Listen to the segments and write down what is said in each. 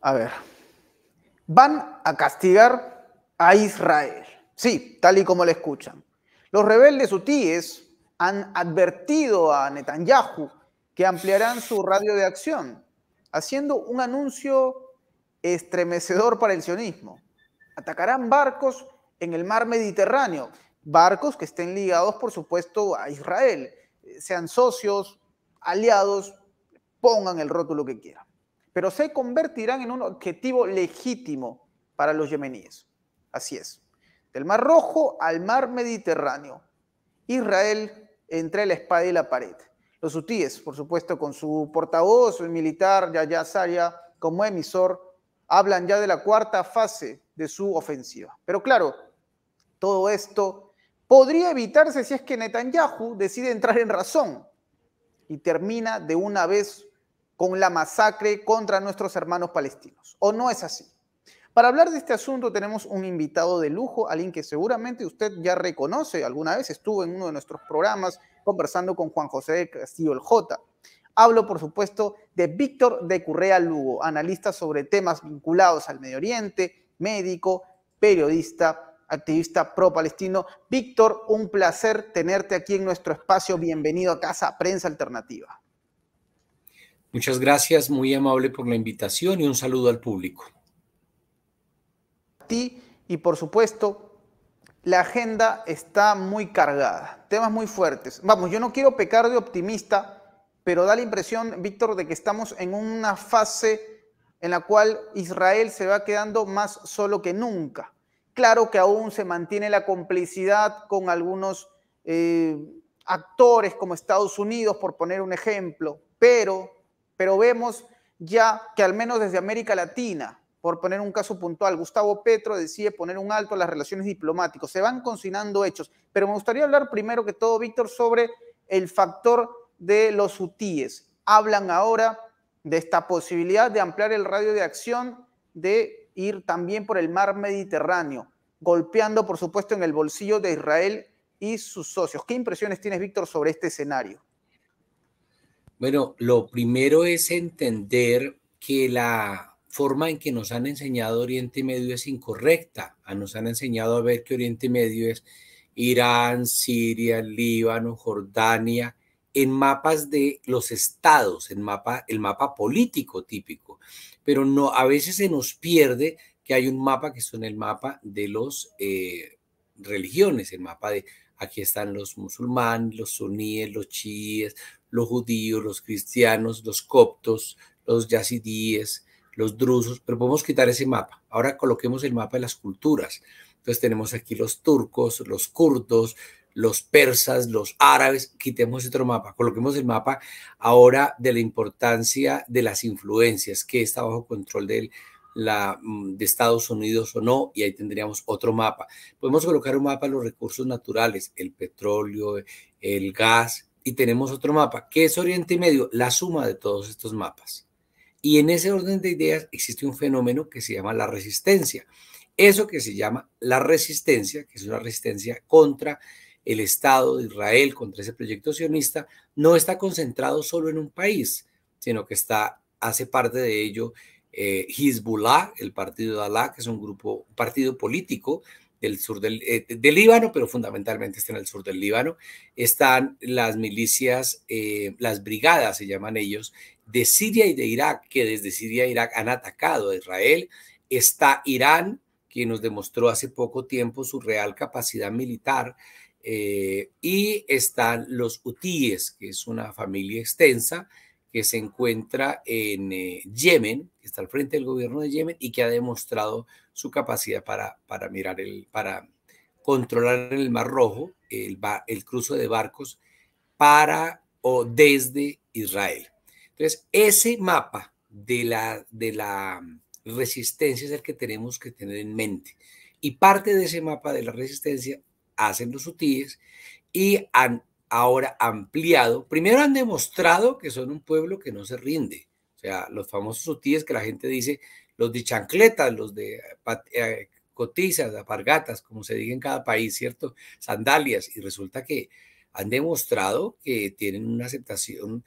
A ver, van a castigar a Israel. Sí, tal y como le escuchan. Los rebeldes hutíes han advertido a Netanyahu que ampliarán su radio de acción, haciendo un anuncio estremecedor para el sionismo. Atacarán barcos en el mar Mediterráneo, barcos que estén ligados, por supuesto, a Israel, sean socios, aliados, pongan el rótulo que quieran, pero se convertirán en un objetivo legítimo para los yemeníes. Así es, del Mar Rojo al Mar Mediterráneo, Israel entre la espada y la pared. Los hutíes, por supuesto, con su portavoz el militar Yahya Sarea como emisor, hablan ya de la cuarta fase de su ofensiva. Pero claro, todo esto podría evitarse si es que Netanyahu decide entrar en razón y termina de una vez con la masacre contra nuestros hermanos palestinos. ¿O no es así? Para hablar de este asunto tenemos un invitado de lujo, alguien que seguramente usted ya reconoce, alguna vez estuvo en uno de nuestros programas conversando con Juan José Castillo el J. Hablo, por supuesto, de Víctor de Currea Lugo, analista sobre temas vinculados al Medio Oriente, médico, periodista, activista pro-palestino. Víctor, un placer tenerte aquí en nuestro espacio. Bienvenido a Casa Prensa Alternativa. Muchas gracias, muy amable por la invitación y un saludo al público. A ti y por supuesto, la agenda está muy cargada, temas muy fuertes. Vamos, yo no quiero pecar de optimista, pero da la impresión, Víctor, de que estamos en una fase en la cual Israel se va quedando más solo que nunca. Claro que aún se mantiene la complicidad con algunos actores como Estados Unidos, por poner un ejemplo, pero vemos ya que al menos desde América Latina, por poner un caso puntual, Gustavo Petro decide poner un alto a las relaciones diplomáticas. Se van cocinando hechos. Pero me gustaría hablar primero que todo, Víctor, sobre el factor de los hutíes. Hablan ahora de esta posibilidad de ampliar el radio de acción, de ir también por el mar Mediterráneo, golpeando, por supuesto, en el bolsillo de Israel y sus socios. ¿Qué impresiones tienes, Víctor, sobre este escenario? Bueno, lo primero es entender que la forma en que nos han enseñado Oriente Medio es incorrecta. Nos han enseñado a ver que Oriente Medio es Irán, Siria, Líbano, Jordania, en mapas de los estados, el mapa político típico. Pero no, a veces se nos pierde que hay un mapa que son el mapa de los religiones, el mapa de aquí están los musulmanes, los suníes, los chiíes, los judíos, los cristianos, los coptos, los yazidíes, los drusos, pero podemos quitar ese mapa. Ahora coloquemos el mapa de las culturas. Entonces tenemos aquí los turcos, los kurdos, los persas, los árabes, quitemos otro mapa, coloquemos el mapa ahora de la importancia de las influencias, que está bajo control de Estados Unidos o no, y ahí tendríamos otro mapa. Podemos colocar un mapa de los recursos naturales, el petróleo, el gas, y tenemos otro mapa, que es Oriente Medio, la suma de todos estos mapas. Y en ese orden de ideas existe un fenómeno que se llama la resistencia. Eso que se llama la resistencia, que es una resistencia contra el Estado de Israel, contra ese proyecto sionista, no está concentrado solo en un país, sino que hace parte de ello Hezbollah, el partido de Alá, que es un partido político del sur del Líbano, pero fundamentalmente está en el sur del Líbano. Están las milicias, las brigadas, se llaman ellos, de Siria y de Irak, que desde Siria e Irak han atacado a Israel. Está Irán, que nos demostró hace poco tiempo su real capacidad militar, y están los hutíes, que es una familia extensa, que se encuentra en Yemen, que está al frente del gobierno de Yemen y que ha demostrado su capacidad para controlar en el Mar Rojo el cruce de barcos para o desde Israel. Entonces, ese mapa de la resistencia es el que tenemos que tener en mente. Y parte de ese mapa de la resistencia hacen los hutíes y han ahora ampliado. Primero han demostrado que son un pueblo que no se rinde. O sea, los famosos hutíes que la gente dice, los de chancletas, los de cotizas, alpargatas, como se diga en cada país, ¿cierto? Sandalias. Y resulta que han demostrado que tienen una aceptación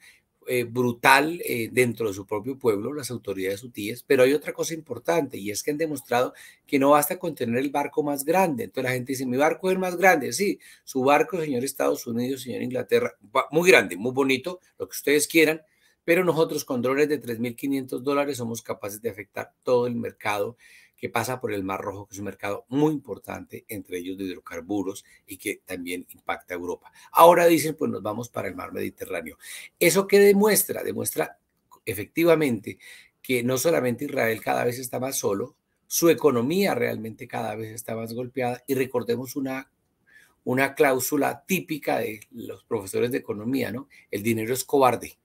brutal dentro de su propio pueblo, las autoridades hutíes, pero hay otra cosa importante y es que han demostrado que no basta con tener el barco más grande. Entonces la gente dice, mi barco es más grande. Sí, su barco, señor Estados Unidos, señor Inglaterra, muy grande, muy bonito, lo que ustedes quieran, pero nosotros con drones de $3.500 somos capaces de afectar todo el mercado que pasa por el Mar Rojo, que es un mercado muy importante, entre ellos de hidrocarburos, y que también impacta a Europa. Ahora dicen, pues nos vamos para el Mar Mediterráneo. ¿Eso qué demuestra? Demuestra efectivamente que no solamente Israel cada vez está más solo, su economía realmente cada vez está más golpeada, y recordemos una cláusula típica de los profesores de economía, ¿no? El dinero es cobarde.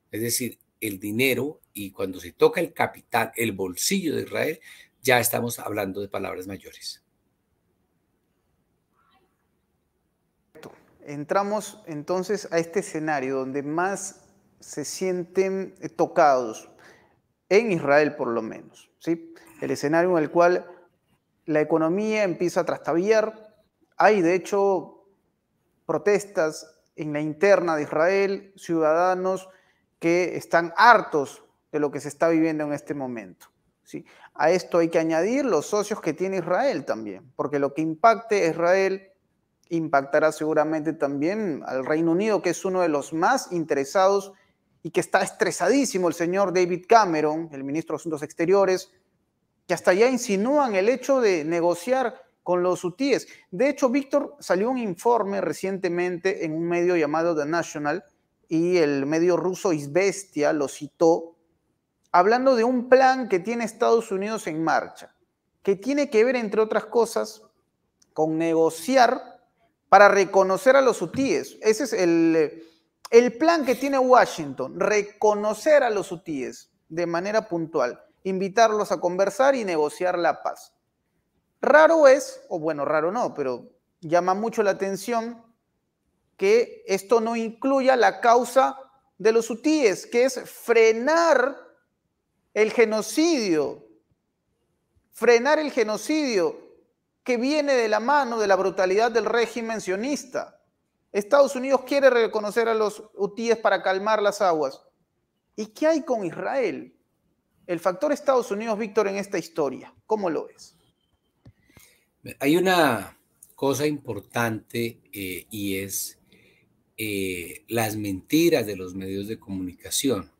Es decir, el dinero, y cuando se toca el capital, el bolsillo de Israel, ya estamos hablando de palabras mayores. Entramos entonces a este escenario donde más se sienten tocados, en Israel por lo menos, ¿sí? El escenario en el cual la economía empieza a trastabillar. Hay de hecho protestas en la interna de Israel, ciudadanos que están hartos de lo que se está viviendo en este momento, ¿sí? A esto hay que añadir los socios que tiene Israel también, porque lo que impacte a Israel impactará seguramente también al Reino Unido, que es uno de los más interesados y que está estresadísimo el señor David Cameron, el ministro de Asuntos Exteriores, que hasta ya insinúan el hecho de negociar con los hutíes. De hecho, Víctor, salió un informe recientemente en un medio llamado The National, y el medio ruso Izvestia lo citó, hablando de un plan que tiene Estados Unidos en marcha, que tiene que ver, entre otras cosas, con negociar para reconocer a los hutíes. Ese es el plan que tiene Washington, reconocer a los hutíes de manera puntual, invitarlos a conversar y negociar la paz. Raro es, o bueno, raro no, pero llama mucho la atención que esto no incluya la causa de los hutíes, que es frenar el genocidio que viene de la mano de la brutalidad del régimen sionista. Estados Unidos quiere reconocer a los hutíes para calmar las aguas. ¿Y qué hay con Israel? El factor Estados Unidos, Víctor, en esta historia, ¿cómo lo ves? Hay una cosa importante y es las mentiras de los medios de comunicación.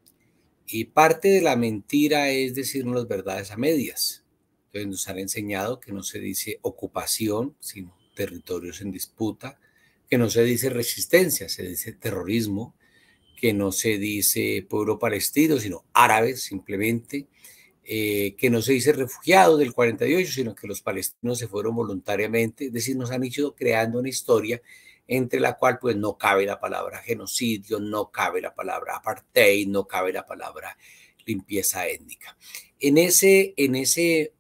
Y parte de la mentira es decirnos las verdades a medias. Entonces nos han enseñado que no se dice ocupación, sino territorios en disputa, que no se dice resistencia, se dice terrorismo, que no se dice pueblo palestino, sino árabes simplemente, que no se dice refugiados del 48, sino que los palestinos se fueron voluntariamente. Es decir, nos han ido creando una historia entre la cual pues no cabe la palabra genocidio, no cabe la palabra apartheid, no cabe la palabra limpieza étnica. En ese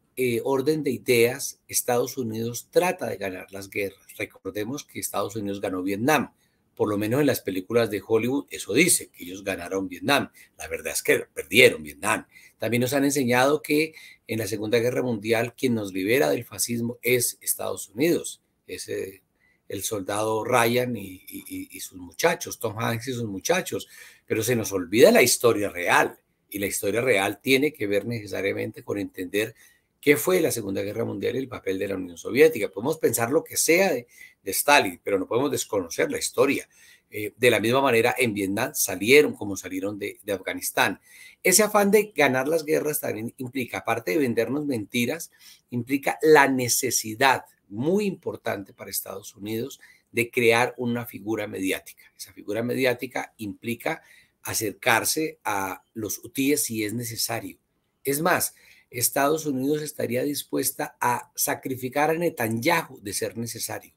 orden de ideas, Estados Unidos trata de ganar las guerras. Recordemos que Estados Unidos ganó Vietnam. Por lo menos en las películas de Hollywood, eso dice, que ellos ganaron Vietnam. La verdad es que perdieron Vietnam. También nos han enseñado que en la Segunda Guerra Mundial quien nos libera del fascismo es Estados Unidos. Es el soldado Ryan y sus muchachos, Tom Hanks y sus muchachos. Pero se nos olvida la historia real. Y la historia real tiene que ver necesariamente con entender qué fue la Segunda Guerra Mundial y el papel de la Unión Soviética. Podemos pensar lo que sea de Stalin, pero no podemos desconocer la historia. De la misma manera, en Vietnam salieron como salieron de Afganistán. Ese afán de ganar las guerras también implica, aparte de vendernos mentiras, implica la necesidad muy importante para Estados Unidos de crear una figura mediática. Esa figura mediática implica acercarse a los hutíes si es necesario. Es más, Estados Unidos estaría dispuesta a sacrificar a Netanyahu de ser necesario.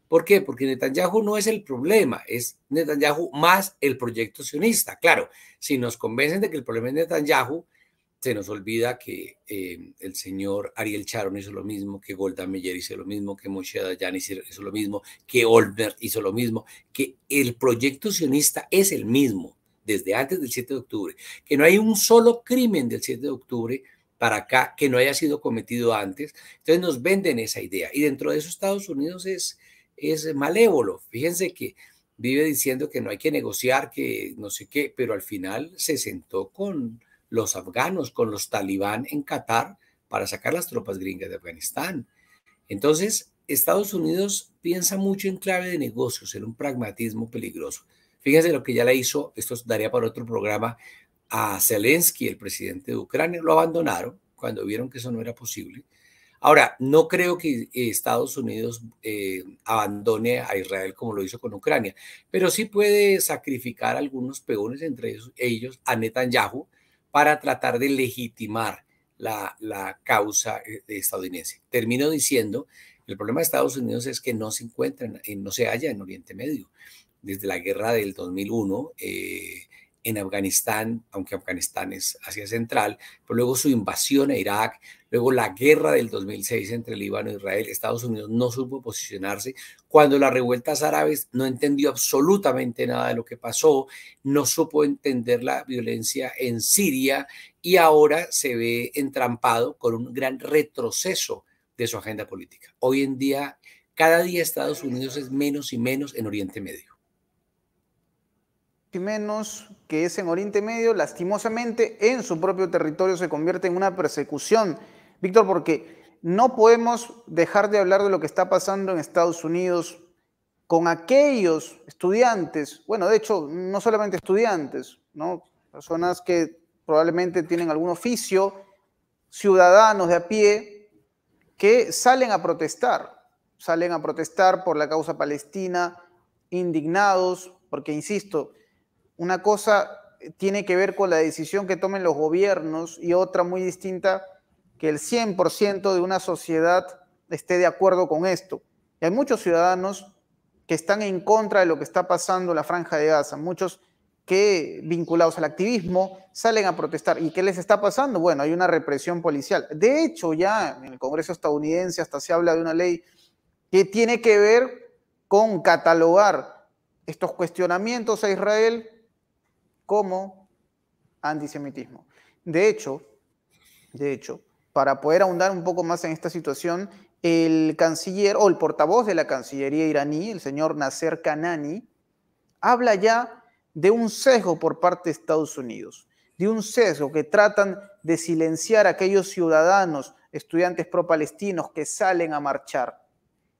¿Por qué? Porque Netanyahu no es el problema, es Netanyahu más el proyecto sionista. Claro, si nos convencen de que el problema es Netanyahu, se nos olvida que el señor Ariel Sharon hizo lo mismo, que Golda Meir hizo lo mismo, que Moshe Dayan hizo lo mismo, que Olmert hizo lo mismo, que el proyecto sionista es el mismo desde antes del 7 de octubre, que no hay un solo crimen del 7 de octubre para acá que no haya sido cometido antes. Entonces nos venden esa idea y dentro de eso Estados Unidos es malévolo. Fíjense que vive diciendo que no hay que negociar, que no sé qué, pero al final se sentó con los afganos, con los talibán en Qatar para sacar las tropas gringas de Afganistán. Entonces, Estados Unidos piensa mucho en clave de negocios, en un pragmatismo peligroso. Fíjense lo que ya le hizo, esto daría para otro programa, a Zelensky, el presidente de Ucrania. Lo abandonaron cuando vieron que eso no era posible. Ahora, no creo que Estados Unidos abandone a Israel como lo hizo con Ucrania, pero sí puede sacrificar algunos peones, entre ellos a Netanyahu, para tratar de legitimar la causa estadounidense. Termino diciendo, el problema de Estados Unidos es que no se encuentra, no se halla en Oriente Medio. Desde la guerra del 2001, en Afganistán, aunque Afganistán es Asia Central, pero luego su invasión a Irak, luego la guerra del 2006 entre Líbano e Israel, Estados Unidos no supo posicionarse. Cuando las revueltas árabes no entendió absolutamente nada de lo que pasó, no supo entender la violencia en Siria y ahora se ve entrampado con un gran retroceso de su agenda política. Hoy en día, cada día Estados Unidos es menos y menos en Oriente Medio. Y menos que es en Oriente Medio, lastimosamente en su propio territorio se convierte en una persecución, Víctor, porque no podemos dejar de hablar de lo que está pasando en Estados Unidos con aquellos estudiantes, bueno, de hecho, no solamente estudiantes, ¿no? Personas que probablemente tienen algún oficio, ciudadanos de a pie, que salen a protestar por la causa palestina, indignados, porque, insisto, una cosa tiene que ver con la decisión que tomen los gobiernos y otra muy distinta, que el 100% de una sociedad esté de acuerdo con esto. Y hay muchos ciudadanos que están en contra de lo que está pasando en la Franja de Gaza, muchos que, vinculados al activismo, salen a protestar. ¿Y qué les está pasando? Bueno, hay una represión policial. De hecho, ya en el Congreso estadounidense hasta se habla de una ley que tiene que ver con catalogar estos cuestionamientos a Israel como antisemitismo. De hecho, para poder ahondar un poco más en esta situación, el canciller o el portavoz de la Cancillería iraní, el señor Nasser Kanani, habla ya de un sesgo por parte de Estados Unidos, de un sesgo que tratan de silenciar a aquellos ciudadanos, estudiantes pro-palestinos que salen a marchar.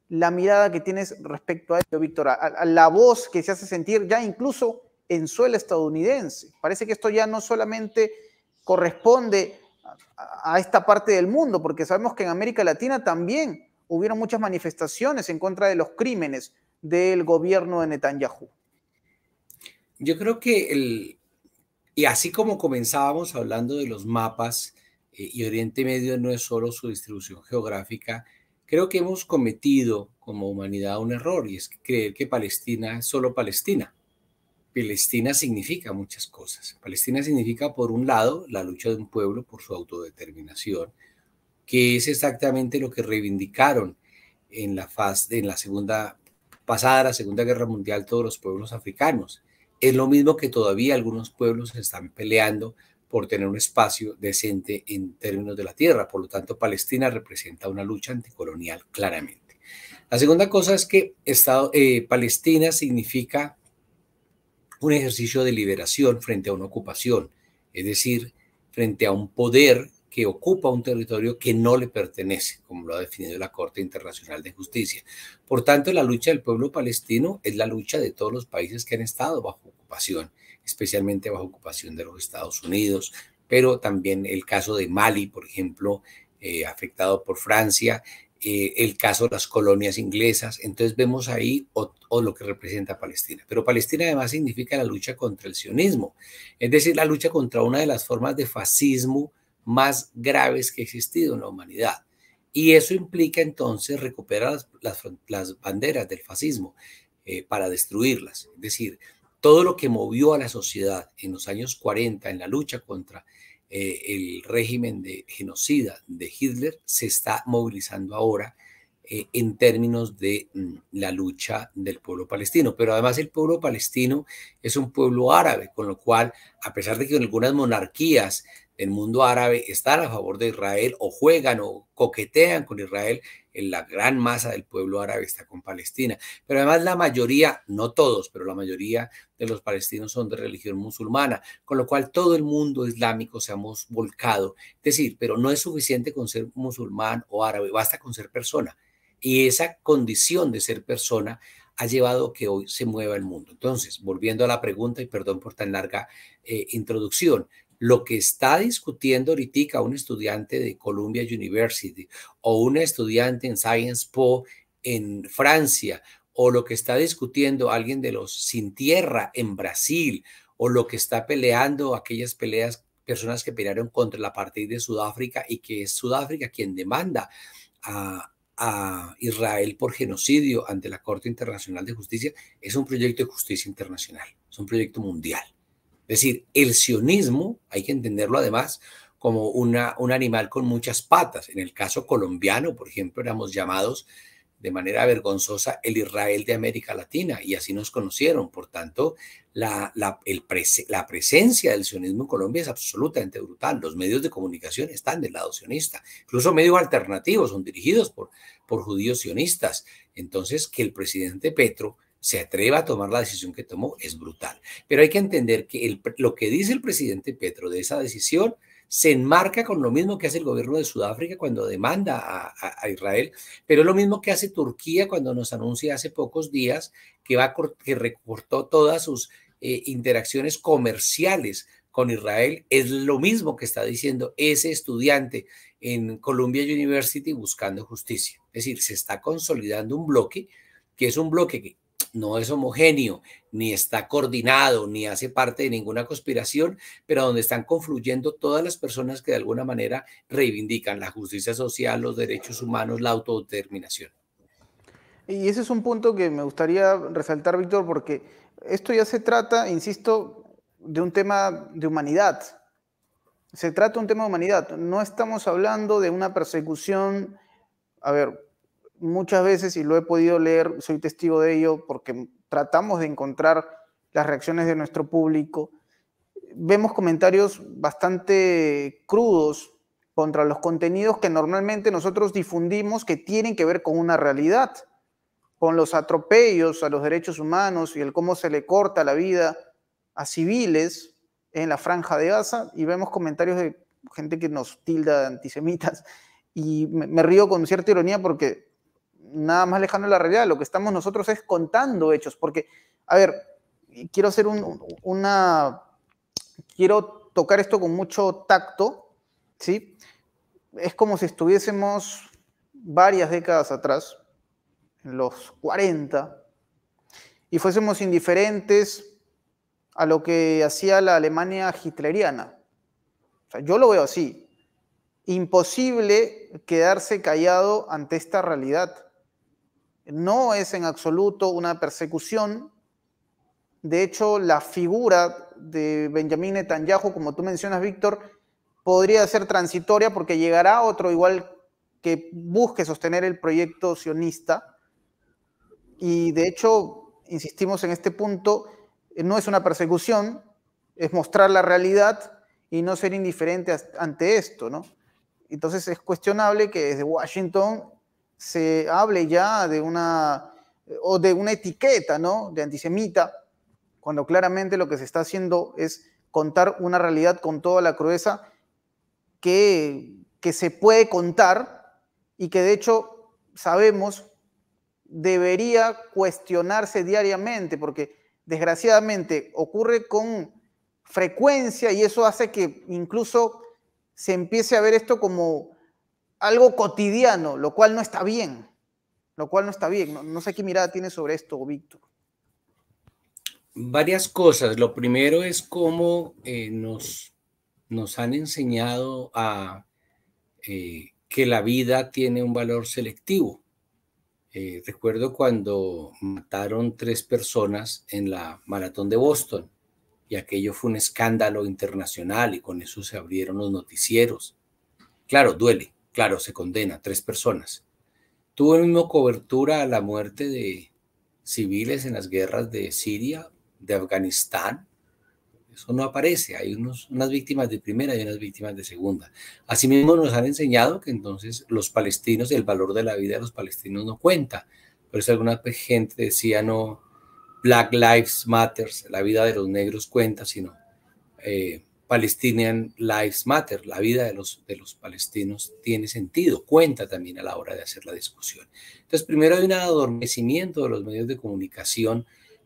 La mirada que tienes respecto a esto, Víctor, a la voz que se hace sentir ya incluso en suelo estadounidense. Parece que esto ya no solamente corresponde a esta parte del mundo, porque sabemos que en América Latina también hubieron muchas manifestaciones en contra de los crímenes del gobierno de Netanyahu. Yo creo que y así como comenzábamos hablando de los mapas, y Oriente Medio no es solo su distribución geográfica, creo que hemos cometido como humanidad un error, y es creer que Palestina es solo Palestina. Palestina significa muchas cosas. Palestina significa, por un lado, la lucha de un pueblo por su autodeterminación, que es exactamente lo que reivindicaron en la pasada la Segunda Guerra Mundial todos los pueblos africanos. Es lo mismo que todavía algunos pueblos están peleando por tener un espacio decente en términos de la tierra. Por lo tanto, Palestina representa una lucha anticolonial claramente. La segunda cosa es que Palestina significa un ejercicio de liberación frente a una ocupación, es decir, frente a un poder que ocupa un territorio que no le pertenece, como lo ha definido la Corte Internacional de Justicia. Por tanto, la lucha del pueblo palestino es la lucha de todos los países que han estado bajo ocupación, especialmente bajo ocupación de los Estados Unidos, pero también el caso de Mali, por ejemplo, afectado por Francia, el caso de las colonias inglesas. Entonces vemos ahí o lo que representa Palestina. Pero Palestina además significa la lucha contra el sionismo, es decir, la lucha contra una de las formas de fascismo más graves que ha existido en la humanidad. Y eso implica entonces recuperar las banderas del fascismo para destruirlas. Es decir, todo lo que movió a la sociedad en los años 40 en la lucha contra el régimen de genocida de Hitler se está movilizando ahora en términos de la lucha del pueblo palestino. Pero además el pueblo palestino es un pueblo árabe, con lo cual, a pesar de que algunas monarquías el mundo árabe están a favor de Israel o juegan o coquetean con Israel. En la gran masa del pueblo árabe está con Palestina. Pero además la mayoría, no todos, pero la mayoría de los palestinos son de religión musulmana, con lo cual todo el mundo islámico se ha volcado. Es decir, pero no es suficiente con ser musulmán o árabe, basta con ser persona. Y esa condición de ser persona ha llevado a que hoy se mueva el mundo. Entonces, volviendo a la pregunta, y perdón por tan larga introducción, lo que está discutiendo ahorita un estudiante de Columbia University o una estudiante en Sciences Po en Francia, o lo que está discutiendo alguien de los Sin Tierra en Brasil, o lo que está peleando aquellas personas que pelearon contra el apartheid de Sudáfrica y que es Sudáfrica quien demanda a Israel por genocidio ante la Corte Internacional de Justicia, es un proyecto de justicia internacional, es un proyecto mundial. Es decir, el sionismo, hay que entenderlo además como un animal con muchas patas. En el caso colombiano, por ejemplo, éramos llamados de manera vergonzosa el Israel de América Latina y así nos conocieron. Por tanto, la presencia del sionismo en Colombia es absolutamente brutal. Los medios de comunicación están del lado sionista. Incluso medios alternativos son dirigidos por judíos sionistas. Entonces, que el presidente Petro se atreva a tomar la decisión que tomó es brutal. Pero hay que entender que lo que dice el presidente Petro de esa decisión se enmarca con lo mismo que hace el gobierno de Sudáfrica cuando demanda a Israel, pero es lo mismo que hace Turquía cuando nos anuncia hace pocos días que recortó todas sus interacciones comerciales con Israel. Es lo mismo que está diciendo ese estudiante en Columbia University buscando justicia. Es decir, se está consolidando un bloque que es un bloque que no es homogéneo, ni está coordinado, ni hace parte de ninguna conspiración, pero donde están confluyendo todas las personas que de alguna manera reivindican la justicia social, los derechos humanos, la autodeterminación. Y ese es un punto que me gustaría resaltar, Víctor, porque esto ya se trata, insisto, de un tema de humanidad. Se trata de un tema de humanidad. No estamos hablando de una persecución. A ver, muchas veces, y lo he podido leer, soy testigo de ello, porque tratamos de encontrar las reacciones de nuestro público, vemos comentarios bastante crudos contra los contenidos que normalmente nosotros difundimos que tienen que ver con una realidad, con los atropellos a los derechos humanos y el cómo se le corta la vida a civiles en la Franja de Gaza, y vemos comentarios de gente que nos tilda de antisemitas, y me río con cierta ironía porque nada más lejano a la realidad, lo que estamos nosotros es contando hechos, porque, a ver, quiero hacer quiero tocar esto con mucho tacto, ¿sí? Es como si estuviésemos varias décadas atrás, en los 40, y fuésemos indiferentes a lo que hacía la Alemania hitleriana. O sea, yo lo veo así. Imposible quedarse callado ante esta realidad. No es en absoluto una persecución. De hecho, la figura de Benjamín Netanyahu, como tú mencionas, Víctor, podría ser transitoria porque llegará otro igual que busque sostener el proyecto sionista. Y de hecho, insistimos en este punto, no es una persecución, es mostrar la realidad y no ser indiferente ante esto, ¿no? Entonces es cuestionable que desde Washington se hable ya de una etiqueta, ¿no?, de antisemita, cuando claramente lo que se está haciendo es contar una realidad con toda la crudeza que se puede contar y que de hecho sabemos debería cuestionarse diariamente, porque desgraciadamente ocurre con frecuencia y eso hace que incluso se empiece a ver esto como algo cotidiano, lo cual no está bien. No sé qué mirada tienes sobre esto, Víctor. Varias cosas. Lo primero es cómo nos han enseñado que la vida tiene un valor selectivo. Recuerdo cuando mataron 3 personas en la maratón de Boston y aquello fue un escándalo internacional y con eso se abrieron los noticieros. Claro, duele, claro, se condena 3 personas. Tuvo el mismo cobertura a la muerte de civiles en las guerras de Siria, de Afganistán, Eso no aparece. Hay unas víctimas de primera y unas víctimas de segunda. Asimismo, nos han enseñado que entonces los palestinos, el valor de la vida de los palestinos no cuenta. Por eso alguna gente decía, no, Black Lives Matter, la vida de los negros cuenta, sino Palestinian Lives Matter, la vida de los palestinos tiene sentido, cuenta también a la hora de hacer la discusión. Entonces, primero hay un adormecimiento de los medios de comunicación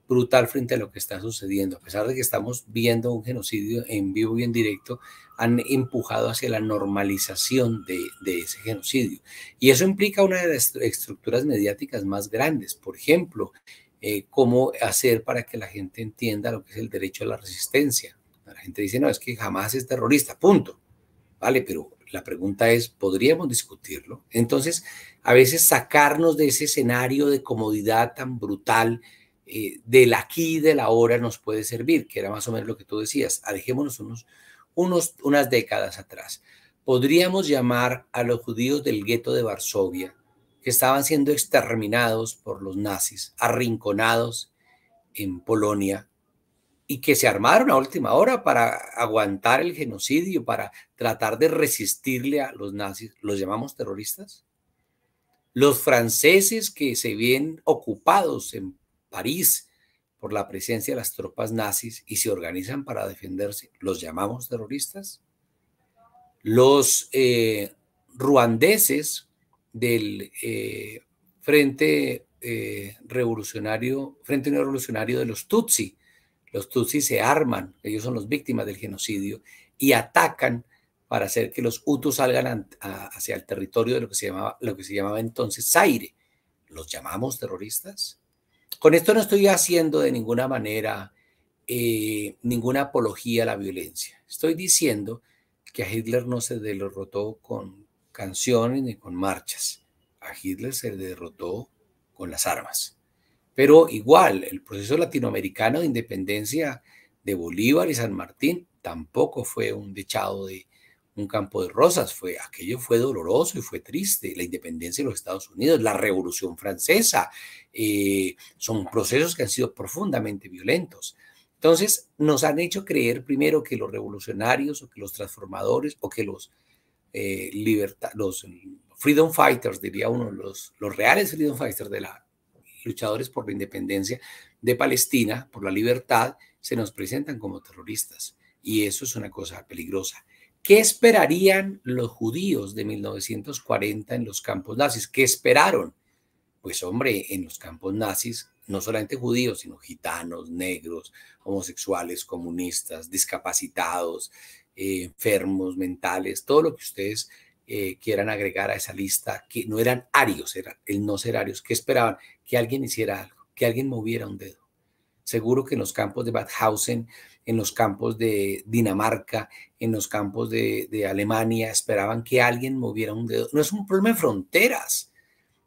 brutal frente a lo que está sucediendo. A pesar de que estamos viendo un genocidio en vivo y en directo, han empujado hacia la normalización de ese genocidio. Y eso implica una de las estructuras mediáticas más grandes. Por ejemplo, cómo hacer para que la gente entienda lo que es el derecho a la resistencia. La gente dice, no, es que Hamás es terrorista, punto. Vale, pero la pregunta es, ¿podríamos discutirlo? Entonces, a veces sacarnos de ese escenario de comodidad tan brutal, del aquí y del ahora nos puede servir, que era más o menos lo que tú decías. Alejémonos unas décadas atrás. Podríamos llamar a los judíos del gueto de Varsovia, que estaban siendo exterminados por los nazis, arrinconados en Polonia, y que se armaron a última hora para aguantar el genocidio, para tratar de resistirle a los nazis. ¿Los llamamos terroristas? Los franceses que se ven ocupados en París por la presencia de las tropas nazis y se organizan para defenderse, ¿los llamamos terroristas? Los ruandeses del Frente Revolucionario de los Tutsi se arman, ellos son las víctimas del genocidio, y atacan para hacer que los hutus salgan hacia el territorio de lo que se llamaba entonces Zaire. ¿Los llamamos terroristas? Con esto no estoy haciendo de ninguna manera ninguna apología a la violencia. Estoy diciendo que a Hitler no se derrotó con canciones ni con marchas. A Hitler se derrotó con las armas. Pero igual, el proceso latinoamericano de independencia de Bolívar y San Martín tampoco fue un dechado de un campo de rosas. Aquello fue doloroso y fue triste. La independencia de los Estados Unidos, la Revolución Francesa, son procesos que han sido profundamente violentos. Entonces, nos han hecho creer primero que los revolucionarios o que los transformadores o que los freedom fighters, diría uno, los reales freedom fighters luchadores por la independencia de Palestina, por la libertad, se nos presentan como terroristas. Y eso es una cosa peligrosa. ¿Qué esperarían los judíos de 1940 en los campos nazis? ¿Qué esperaron? Pues hombre, en los campos nazis, no solamente judíos, sino gitanos, negros, homosexuales, comunistas, discapacitados, enfermos mentales, todo lo que ustedes quieran agregar a esa lista, que no eran arios, eran el no ser arios. ¿Qué esperaban? Que alguien hiciera algo, que alguien moviera un dedo. Seguro que en los campos de Mauthausen, en los campos de Dinamarca, en los campos de Alemania, esperaban que alguien moviera un dedo. No es un problema de fronteras.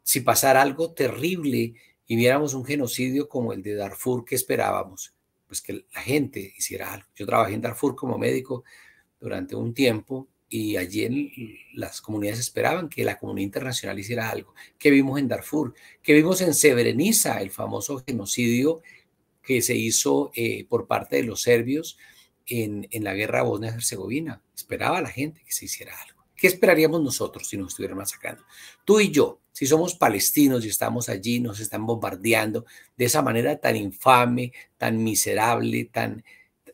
Si pasara algo terrible y viéramos un genocidio como el de Darfur, ¿qué esperábamos? Pues que la gente hiciera algo. Yo trabajé en Darfur como médico durante un tiempo y allí las comunidades esperaban que la comunidad internacional hiciera algo. ¿Qué vimos en Darfur? ¿Qué vimos en Srebrenica, el famoso genocidio que se hizo por parte de los serbios en la guerra Bosnia-Herzegovina? Esperaba la gente que se hiciera algo. ¿Qué esperaríamos nosotros si nos estuvieran masacrando? Tú y yo, si somos palestinos y estamos allí, nos están bombardeando de esa manera tan infame, tan miserable,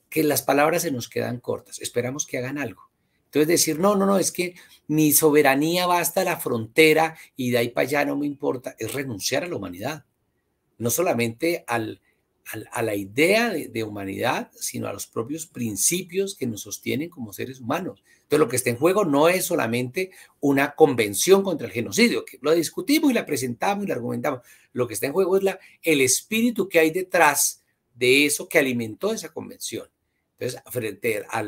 que las palabras se nos quedan cortas. Esperamos que hagan algo. Entonces decir, no, es que mi soberanía va hasta la frontera y de ahí para allá no me importa, es renunciar a la humanidad. No solamente a la idea de humanidad, sino a los propios principios que nos sostienen como seres humanos. Entonces, lo que está en juego no es solamente una convención contra el genocidio, que lo discutimos y la presentamos y la argumentamos. Lo que está en juego es el espíritu que hay detrás de eso que alimentó esa convención. Entonces, frente a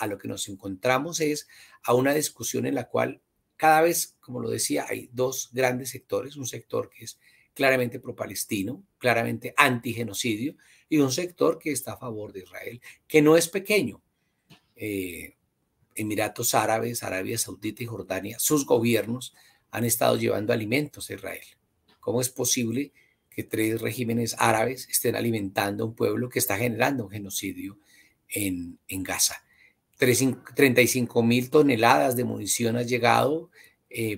lo que nos encontramos es a una discusión en la cual cada vez, como lo decía, hay dos grandes sectores, un sector que es claramente pro-palestino, claramente anti-genocidio, y un sector que está a favor de Israel, que no es pequeño. Emiratos Árabes, Arabia Saudita y Jordania, sus gobiernos han estado llevando alimentos a Israel. ¿Cómo es posible que tres regímenes árabes estén alimentando a un pueblo que está generando un genocidio en Gaza. 35.000 toneladas de munición ha llegado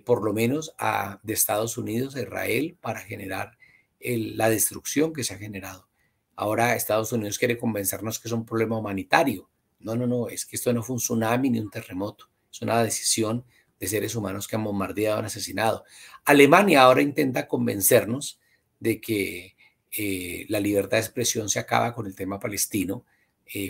por lo menos de Estados Unidos a Israel para generar la destrucción que se ha generado. Ahora Estados Unidos quiere convencernos que es un problema humanitario. No, no, no, es que esto no fue un tsunami ni un terremoto. Es una decisión de seres humanos que han bombardeado, han asesinado. Alemania ahora intenta convencernos de que la libertad de expresión se acaba con el tema palestino.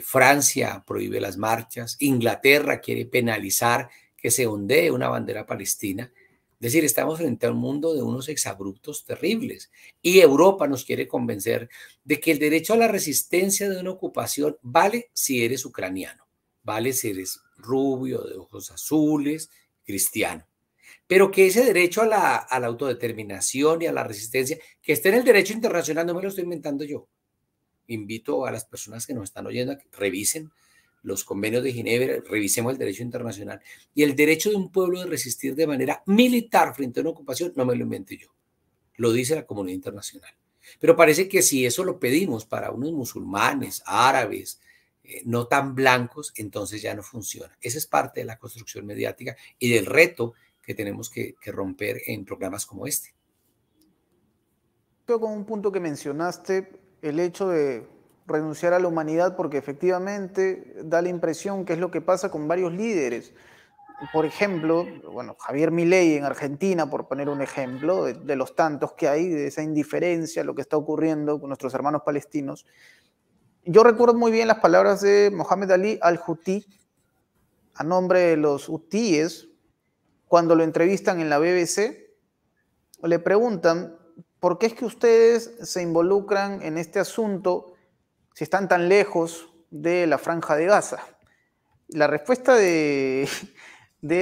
Francia prohíbe las marchas. Inglaterra quiere penalizar que se ondee una bandera palestina. Es decir, estamos frente a un mundo de unos exabruptos terribles. Y Europa nos quiere convencer de que el derecho a la resistencia de una ocupación vale si eres ucraniano, vale si eres rubio, de ojos azules, cristiano. Pero que ese derecho a la autodeterminación y a la resistencia, que esté en el derecho internacional, no me lo estoy inventando yo. Invito a las personas que nos están oyendo a que revisen los convenios de Ginebra, revisemos el derecho internacional. Y el derecho de un pueblo de resistir de manera militar frente a una ocupación, no me lo inventé yo. Lo dice la comunidad internacional. Pero parece que si eso lo pedimos para unos musulmanes, árabes, no tan blancos, entonces ya no funciona. Esa es parte de la construcción mediática y del reto que tenemos que romper en programas como este. Con un punto que mencionaste, el hecho de renunciar a la humanidad, porque efectivamente da la impresión que es lo que pasa con varios líderes. Por ejemplo, bueno, Javier Milei en Argentina, por poner un ejemplo, de los tantos que hay, de esa indiferencia a lo que está ocurriendo con nuestros hermanos palestinos. Yo recuerdo muy bien las palabras de Mohamed Ali al-Houthi, a nombre de los hutíes, cuando lo entrevistan en la BBC, le preguntan, ¿por qué es que ustedes se involucran en este asunto si están tan lejos de la Franja de Gaza? La respuesta de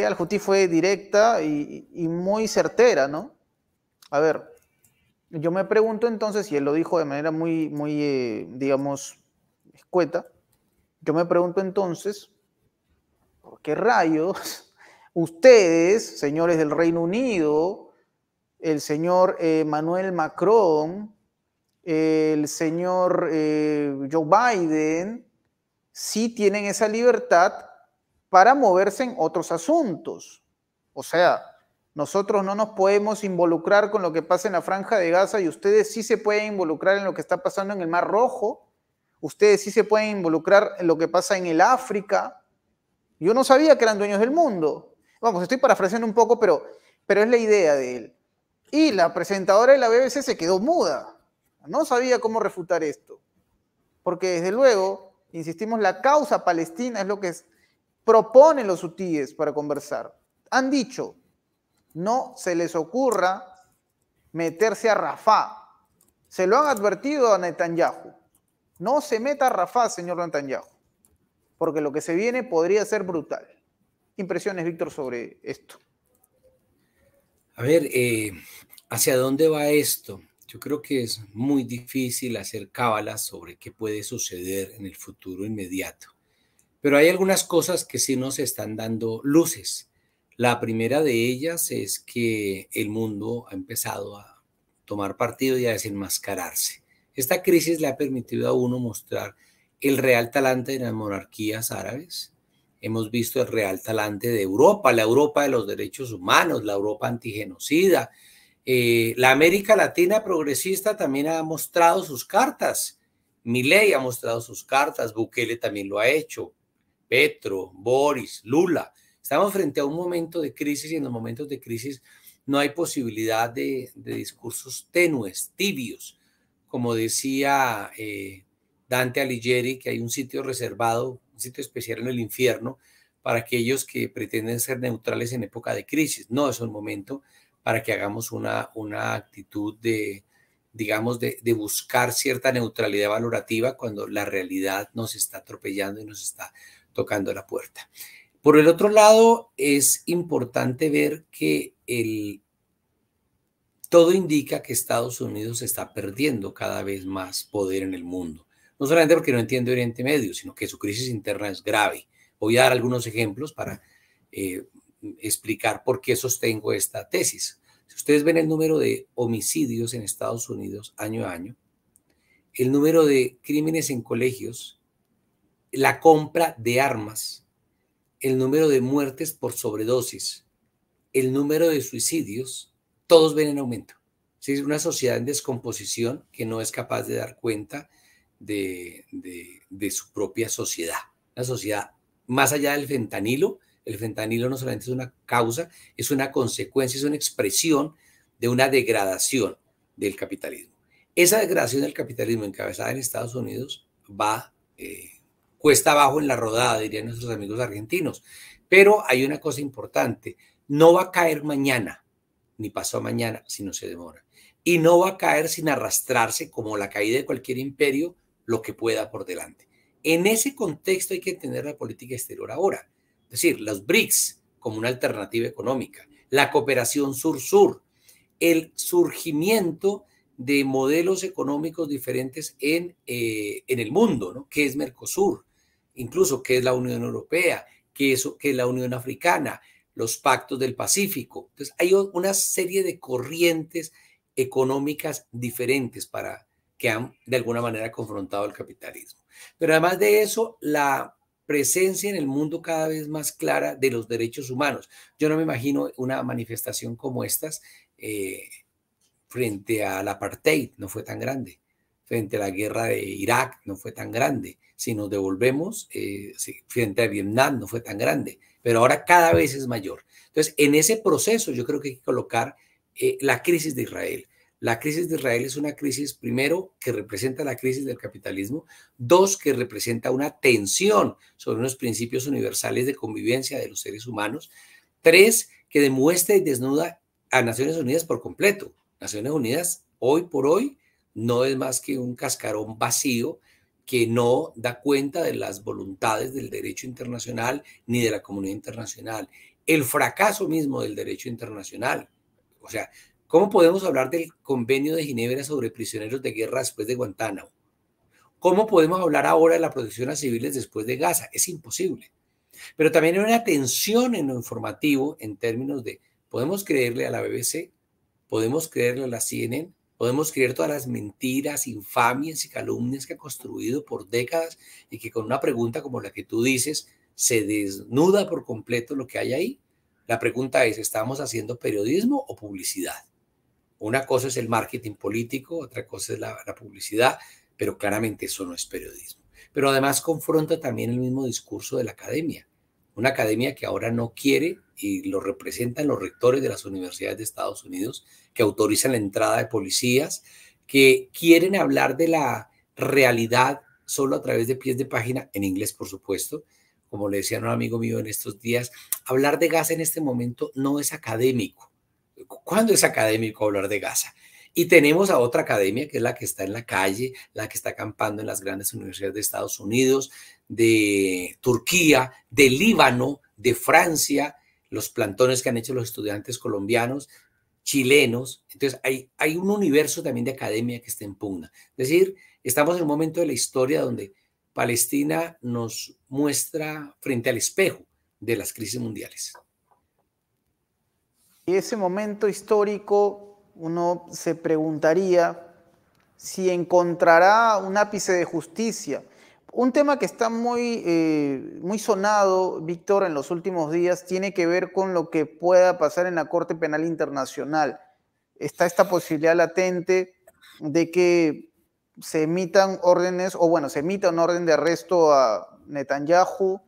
al-Houthi fue directa y muy certera, ¿no? A ver, yo me pregunto entonces, y él lo dijo de manera muy, digamos, escueta, yo me pregunto entonces, ¿por qué rayos ustedes, señores del Reino Unido, el señor Emmanuel Macron, el señor Joe Biden, sí tienen esa libertad para moverse en otros asuntos? O sea, nosotros no nos podemos involucrar con lo que pasa en la Franja de Gaza y ustedes sí se pueden involucrar en lo que está pasando en el Mar Rojo, ustedes sí se pueden involucrar en lo que pasa en el África. Yo no sabía que eran dueños del mundo. Vamos, estoy parafraseando un poco, pero es la idea de él. Y la presentadora de la BBC se quedó muda. No sabía cómo refutar esto. Porque desde luego, insistimos, la causa palestina es lo que proponen los hutíes para conversar. Han dicho, no se les ocurra meterse a Rafah. Se lo han advertido a Netanyahu. No se meta a Rafah, señor Netanyahu, porque lo que se viene podría ser brutal. Impresiones, Víctor, sobre esto. A ver, ¿hacia dónde va esto? Yo creo que es muy difícil hacer cábalas sobre qué puede suceder en el futuro inmediato. Pero hay algunas cosas que sí nos están dando luces. La primera de ellas es que el mundo ha empezado a tomar partido y a desenmascararse. Esta crisis le ha permitido a uno mostrar el real talante de las monarquías árabes. Hemos visto el real talante de Europa, la Europa de los derechos humanos, la Europa antigenocida. La América Latina progresista también ha mostrado sus cartas. Milei ha mostrado sus cartas, Bukele también lo ha hecho, Petro, Boris, Lula. Estamos frente a un momento de crisis y en los momentos de crisis no hay posibilidad de discursos tenues, tibios. Como decía Dante Alighieri, que hay un sitio reservado, un sitio especial en el infierno para aquellos que pretenden ser neutrales en época de crisis. No es un momento para que hagamos una actitud de, digamos, de buscar cierta neutralidad valorativa cuando la realidad nos está atropellando y nos está tocando la puerta. Por el otro lado, es importante ver que todo indica que Estados Unidos está perdiendo cada vez más poder en el mundo. No solamente porque no entiende Oriente Medio, sino que su crisis interna es grave. Voy a dar algunos ejemplos para explicar por qué sostengo esta tesis. Si ustedes ven el número de homicidios en Estados Unidos año a año, el número de crímenes en colegios la compra de armas, el número de muertes por sobredosis, el número de suicidios, todos ven en aumento. Es una sociedad en descomposición que no es capaz de dar cuenta de su propia sociedad. Una sociedad más allá del fentanilo. El fentanilo no solamente es una causa, es una consecuencia, es una expresión de una degradación del capitalismo. Esa degradación del capitalismo encabezada en Estados Unidos va cuesta abajo en la rodada, dirían nuestros amigos argentinos. Pero hay una cosa importante, no va a caer mañana, ni pasó mañana, si no se demora. Y no va a caer sin arrastrarse, como la caída de cualquier imperio, lo que pueda por delante. En ese contexto hay que entender la política exterior ahora. Es decir, los BRICS como una alternativa económica, la cooperación sur-sur, el surgimiento de modelos económicos diferentes en el mundo, ¿no? ¿Qué es Mercosur? Incluso, ¿qué es la Unión Europea? ¿Qué es la Unión Africana? Los pactos del Pacífico. Entonces, hay una serie de corrientes económicas diferentes que han de alguna manera confrontado el capitalismo. Pero además de eso, la presencia en el mundo cada vez más clara de los derechos humanos. Yo no me imagino una manifestación como estas frente al apartheid, no fue tan grande. Frente a la guerra de Irak, no fue tan grande. Si nos devolvemos, frente a Vietnam, no fue tan grande. Pero ahora cada vez es mayor. Entonces, en ese proceso yo creo que hay que colocar la crisis de Israel. La crisis de Israel es una crisis, primero, que representa la crisis del capitalismo, dos, que representa una tensión sobre unos principios universales de convivencia de los seres humanos, tres, que demuestra y desnuda a Naciones Unidas por completo. Naciones Unidas, hoy por hoy, no es más que un cascarón vacío que no da cuenta de las voluntades del derecho internacional ni de la comunidad internacional. El fracaso mismo del derecho internacional. O sea, ¿cómo podemos hablar del Convenio de Ginebra sobre prisioneros de guerra después de Guantánamo? ¿Cómo podemos hablar ahora de la protección a civiles después de Gaza? Es imposible. Pero también hay una tensión en lo informativo en términos de, podemos creerle a la BBC, podemos creerle a la CNN, podemos creer todas las mentiras, infamias y calumnias que ha construido por décadas y que con una pregunta como la que tú dices se desnuda por completo lo que hay ahí. La pregunta es, ¿estamos haciendo periodismo o publicidad? Una cosa es el marketing político, otra cosa es la publicidad, pero claramente eso no es periodismo. Pero además confronta también el mismo discurso de la academia. Una academia que ahora no quiere, y lo representan los rectores de las universidades de Estados Unidos, que autorizan la entrada de policías, que quieren hablar de la realidad solo a través de pies de página, en inglés por supuesto. Como le decía a un amigo mío en estos días, hablar de Gaza en este momento no es académico. ¿Cuándo es académico hablar de Gaza? Y tenemos a otra academia, que es la que está en la calle, la que está acampando en las grandes universidades de Estados Unidos, de Turquía, de Líbano, de Francia, los plantones que han hecho los estudiantes colombianos, chilenos. Entonces, hay un universo también de academia que está en pugna. Es decir, estamos en un momento de la historia donde Palestina nos muestra frente al espejo de las crisis mundiales. Y ese momento histórico, uno se preguntaría si encontrará un ápice de justicia. Un tema que está muy sonado, Víctor, en los últimos días, tiene que ver con lo que pueda pasar en la Corte Penal Internacional. Está esta posibilidad latente de que se emitan órdenes, o bueno, se emita un orden de arresto a Netanyahu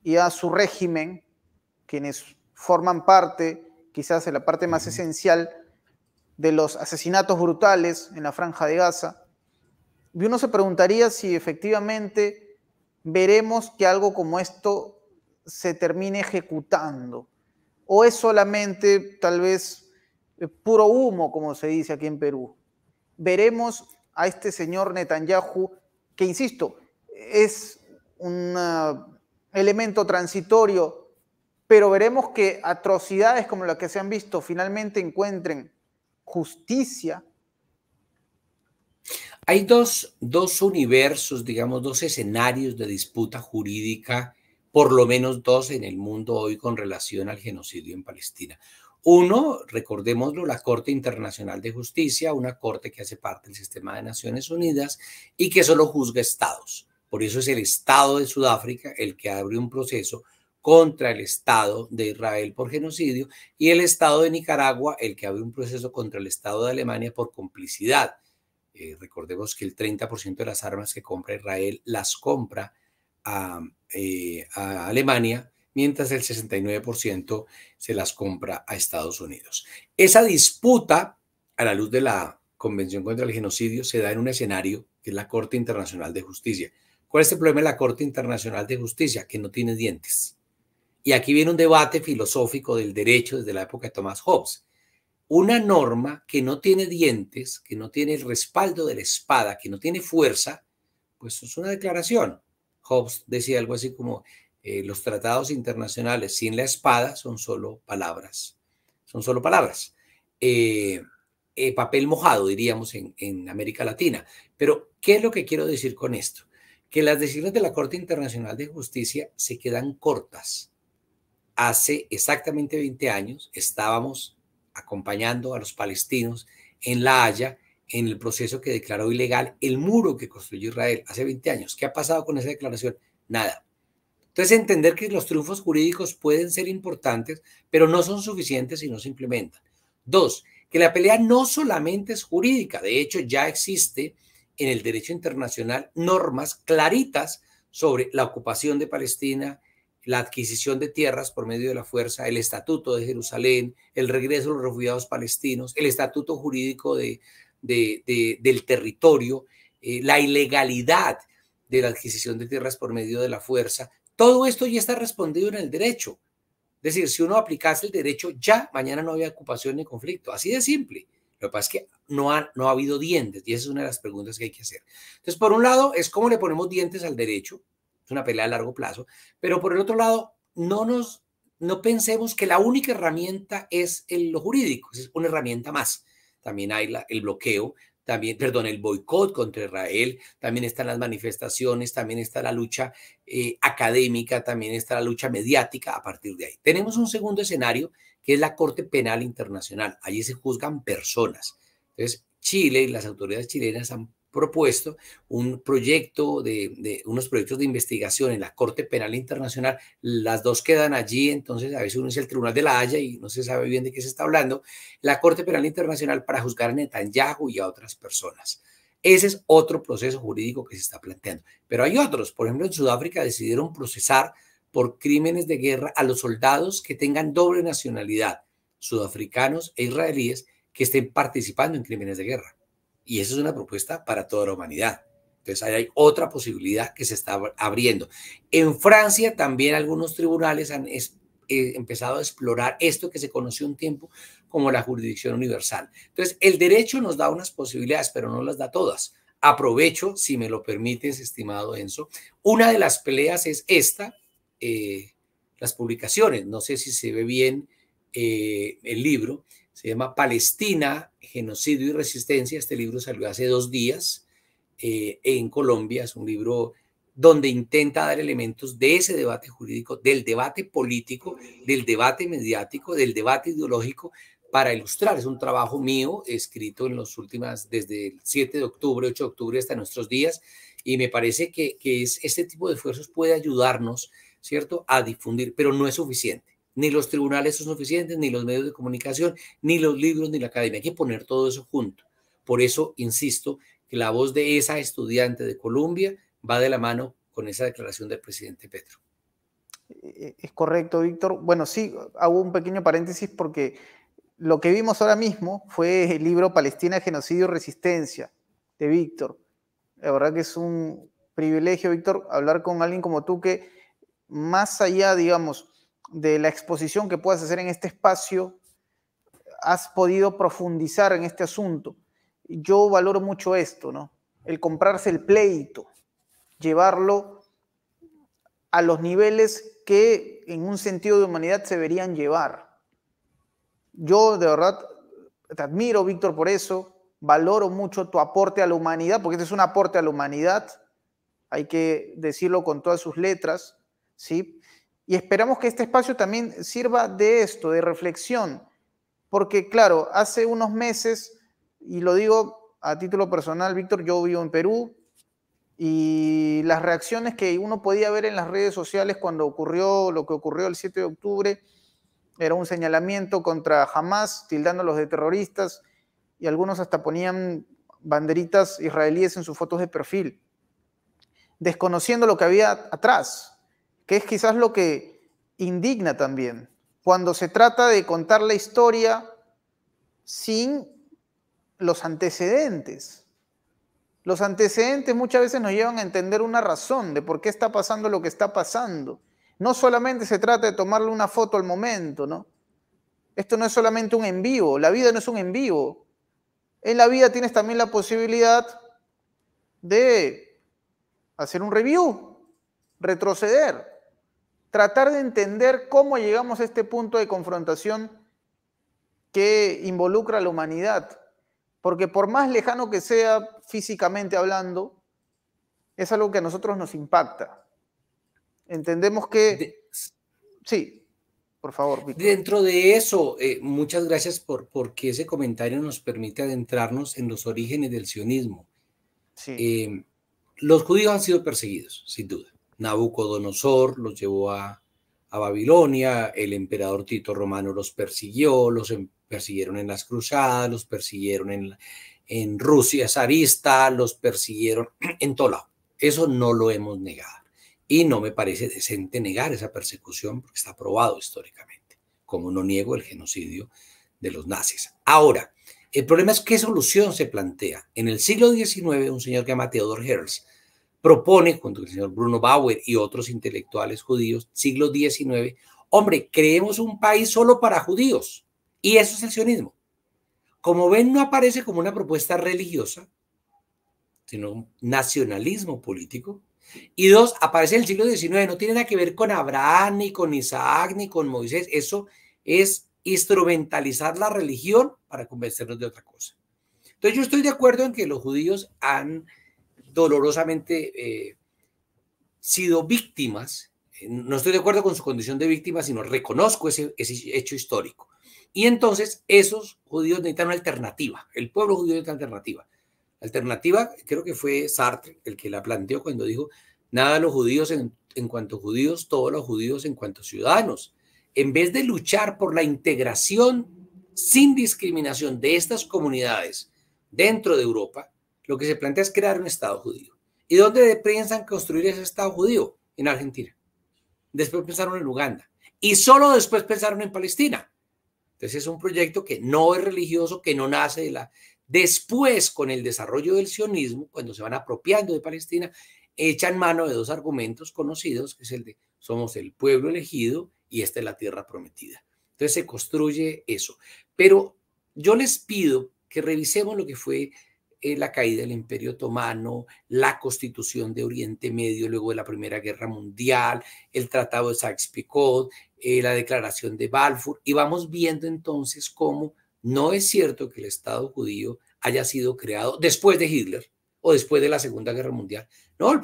y a su régimen, quienes forman parte, quizás en la parte más esencial, de los asesinatos brutales en la Franja de Gaza. Y uno se preguntaría si efectivamente veremos que algo como esto se termine ejecutando, o es solamente tal vez puro humo, como se dice aquí en Perú. Veremos a este señor Netanyahu, que insisto, es un elemento transitorio, pero veremos que atrocidades como las que se han visto finalmente encuentren justicia. Hay dos universos, digamos, dos escenarios de disputa jurídica, por lo menos dos en el mundo hoy con relación al genocidio en Palestina. Uno, recordémoslo, la Corte Internacional de Justicia, una corte que hace parte del sistema de Naciones Unidas y que solo juzga estados. Por eso es el Estado de Sudáfrica el que abre un proceso contra el Estado de Israel por genocidio y el Estado de Nicaragua el que abre un proceso contra el Estado de Alemania por complicidad. Recordemos que el 30% de las armas que compra Israel las compra a Alemania, mientras el 69% se las compra a Estados Unidos. Esa disputa, a la luz de la Convención contra el Genocidio, se da en un escenario que es la Corte Internacional de Justicia. ¿Cuál es el problema de la Corte Internacional de Justicia? Que no tiene dientes. Y aquí viene un debate filosófico del derecho desde la época de Thomas Hobbes. Una norma que no tiene dientes, que no tiene el respaldo de la espada, que no tiene fuerza, pues es una declaración. Hobbes decía algo así como los tratados internacionales sin la espada son solo palabras. Son solo palabras. Papel mojado, diríamos, en América Latina. Pero, ¿qué es lo que quiero decir con esto? Que las decisiones de la Corte Internacional de Justicia se quedan cortas. Hace exactamente 20 años estábamos acompañando a los palestinos en La Haya en el proceso que declaró ilegal el muro que construyó Israel hace 20 años. ¿Qué ha pasado con esa declaración? Nada. Entonces, entender que los triunfos jurídicos pueden ser importantes, pero no son suficientes si no se implementan. Dos, que la pelea no solamente es jurídica, de hecho ya existe en el derecho internacional normas claritas sobre la ocupación de Palestina, la adquisición de tierras por medio de la fuerza, el Estatuto de Jerusalén, el regreso de los refugiados palestinos, el estatuto jurídico del territorio, la ilegalidad de la adquisición de tierras por medio de la fuerza. Todo esto ya está respondido en el derecho. Es decir, si uno aplicase el derecho, ya mañana no había ocupación ni conflicto. Así de simple. Lo que pasa es que no ha habido dientes y esa es una de las preguntas que hay que hacer. Entonces, por un lado, es cómo le ponemos dientes al derecho. Es una pelea a largo plazo. Pero por el otro lado, no pensemos que la única herramienta es lo jurídico. Es una herramienta más. También hay el bloqueo, el boicot contra Israel, también están las manifestaciones, también está la lucha académica, también está la lucha mediática a partir de ahí. Tenemos un segundo escenario que es la Corte Penal Internacional. Allí se juzgan personas. Entonces, Chile y las autoridades chilenas han propuesto un proyecto unos proyectos de investigación en la Corte Penal Internacional. Las dos quedan allí, entonces a veces uno es el Tribunal de La Haya y no se sabe bien de qué se está hablando. La Corte Penal Internacional para juzgar a Netanyahu y a otras personas. Ese es otro proceso jurídico que se está planteando. Pero hay otros. Por ejemplo, en Sudáfrica decidieron procesar por crímenes de guerra a los soldados que tengan doble nacionalidad, sudafricanos e israelíes, que estén participando en crímenes de guerra. Y eso es una propuesta para toda la humanidad. Entonces, ahí hay otra posibilidad que se está abriendo. En Francia también algunos tribunales han empezado a explorar esto que se conoció un tiempo como la jurisdicción universal. Entonces, el derecho nos da unas posibilidades, pero no las da todas. Aprovecho, si me lo permites, estimado Enzo. Una de las peleas es esta, las publicaciones. No sé si se ve bien el libro. Se llama Palestina, Genocidio y Resistencia. Este libro salió hace 2 días en Colombia. Es un libro donde intenta dar elementos de ese debate jurídico, del debate político, del debate mediático, del debate ideológico, para ilustrar. Es un trabajo mío escrito en los últimos, desde el 7 de octubre, 8 de octubre hasta nuestros días, y me parece que este tipo de esfuerzos puede ayudarnos, ¿cierto?, a difundir, pero no es suficiente. Ni los tribunales son suficientes, ni los medios de comunicación, ni los libros, ni la academia. Hay que poner todo eso junto. Por eso insisto que la voz de esa estudiante de Colombia va de la mano con esa declaración del presidente Petro. Es correcto, Víctor. Bueno, sí, hago un pequeño paréntesis porque lo que vimos ahora mismo fue el libro Palestina, Genocidio y Resistencia de Víctor. La verdad que es un privilegio, Víctor, hablar con alguien como tú que más allá, digamos, de la exposición que puedas hacer en este espacio, has podido profundizar en este asunto. Yo valoro mucho esto, ¿no? El comprarse el pleito, llevarlo a los niveles que en un sentido de humanidad se deberían llevar. Yo de verdad te admiro, Víctor, por eso. Valoro mucho tu aporte a la humanidad, porque este es un aporte a la humanidad. Hay que decirlo con todas sus letras, ¿sí? Y esperamos que este espacio también sirva de esto, de reflexión. Porque, claro, hace unos meses, y lo digo a título personal, Víctor, yo vivo en Perú, Y las reacciones que uno podía ver en las redes sociales cuando ocurrió lo que ocurrió el 7 de octubre era un señalamiento contra Hamas, tildándolos de terroristas, y algunos hasta ponían banderitas israelíes en sus fotos de perfil, desconociendo lo que había atrás, que es quizás lo que indigna también, cuando se trata de contar la historia sin los antecedentes. Los antecedentes muchas veces nos llevan a entender una razón de por qué está pasando lo que está pasando. No solamente se trata de tomarle una foto al momento, ¿no? Esto no es solamente un en vivo, la vida no es un en vivo. En la vida tienes también la posibilidad de hacer un review, retroceder, tratar de entender cómo llegamos a este punto de confrontación que involucra a la humanidad. Porque por más lejano que sea físicamente hablando, es algo que a nosotros nos impacta. Entendemos que... Sí, por favor, Víctor. Dentro de eso, muchas gracias porque ese comentario nos permite adentrarnos en los orígenes del sionismo. Sí. Los judíos han sido perseguidos, sin duda. Nabucodonosor los llevó a Babilonia, el emperador Tito Romano los persiguió, persiguieron en las cruzadas, los persiguieron en Rusia zarista, los persiguieron en todo lado. Eso no lo hemos negado. Y no me parece decente negar esa persecución porque está probado históricamente, como no niego el genocidio de los nazis. Ahora, el problema es qué solución se plantea. En el siglo XIX, un señor que se llama Theodor Herzl propone, junto con el señor Bruno Bauer y otros intelectuales judíos, siglo XIX, hombre, creemos un país solo para judíos. Y eso es el sionismo. Como ven, no aparece como una propuesta religiosa, sino un nacionalismo político. Y dos, aparece en el siglo XIX, no tiene nada que ver con Abraham, ni con Isaac, ni con Moisés. Eso es instrumentalizar la religión para convencernos de otra cosa. Entonces yo estoy de acuerdo en que los judíos han dolorosamente sido víctimas. No estoy de acuerdo con su condición de víctima, sino reconozco ese hecho histórico. Y entonces esos judíos necesitan una alternativa. El pueblo judío necesita una alternativa. La alternativa, creo que fue Sartre el que la planteó cuando dijo, nada de los judíos en cuanto judíos, todos los judíos en cuanto ciudadanos. En vez de luchar por la integración sin discriminación de estas comunidades dentro de Europa, lo que se plantea es crear un Estado judío. ¿Y dónde piensan construir ese Estado judío? En Argentina. Después pensaron en Uganda. Y solo después pensaron en Palestina. Entonces es un proyecto que no es religioso, que no nace de la... Después, con el desarrollo del sionismo, cuando se van apropiando de Palestina, echan mano de dos argumentos conocidos, que es el de somos el pueblo elegido y esta es la tierra prometida. Entonces se construye eso. Pero yo les pido que revisemos lo que fue la caída del Imperio Otomano, la Constitución de Oriente Medio luego de la Primera Guerra Mundial, el Tratado de Sykes-Picot, la Declaración de Balfour, y vamos viendo entonces cómo no es cierto que el Estado judío haya sido creado después de Hitler o después de la Segunda Guerra Mundial. No, el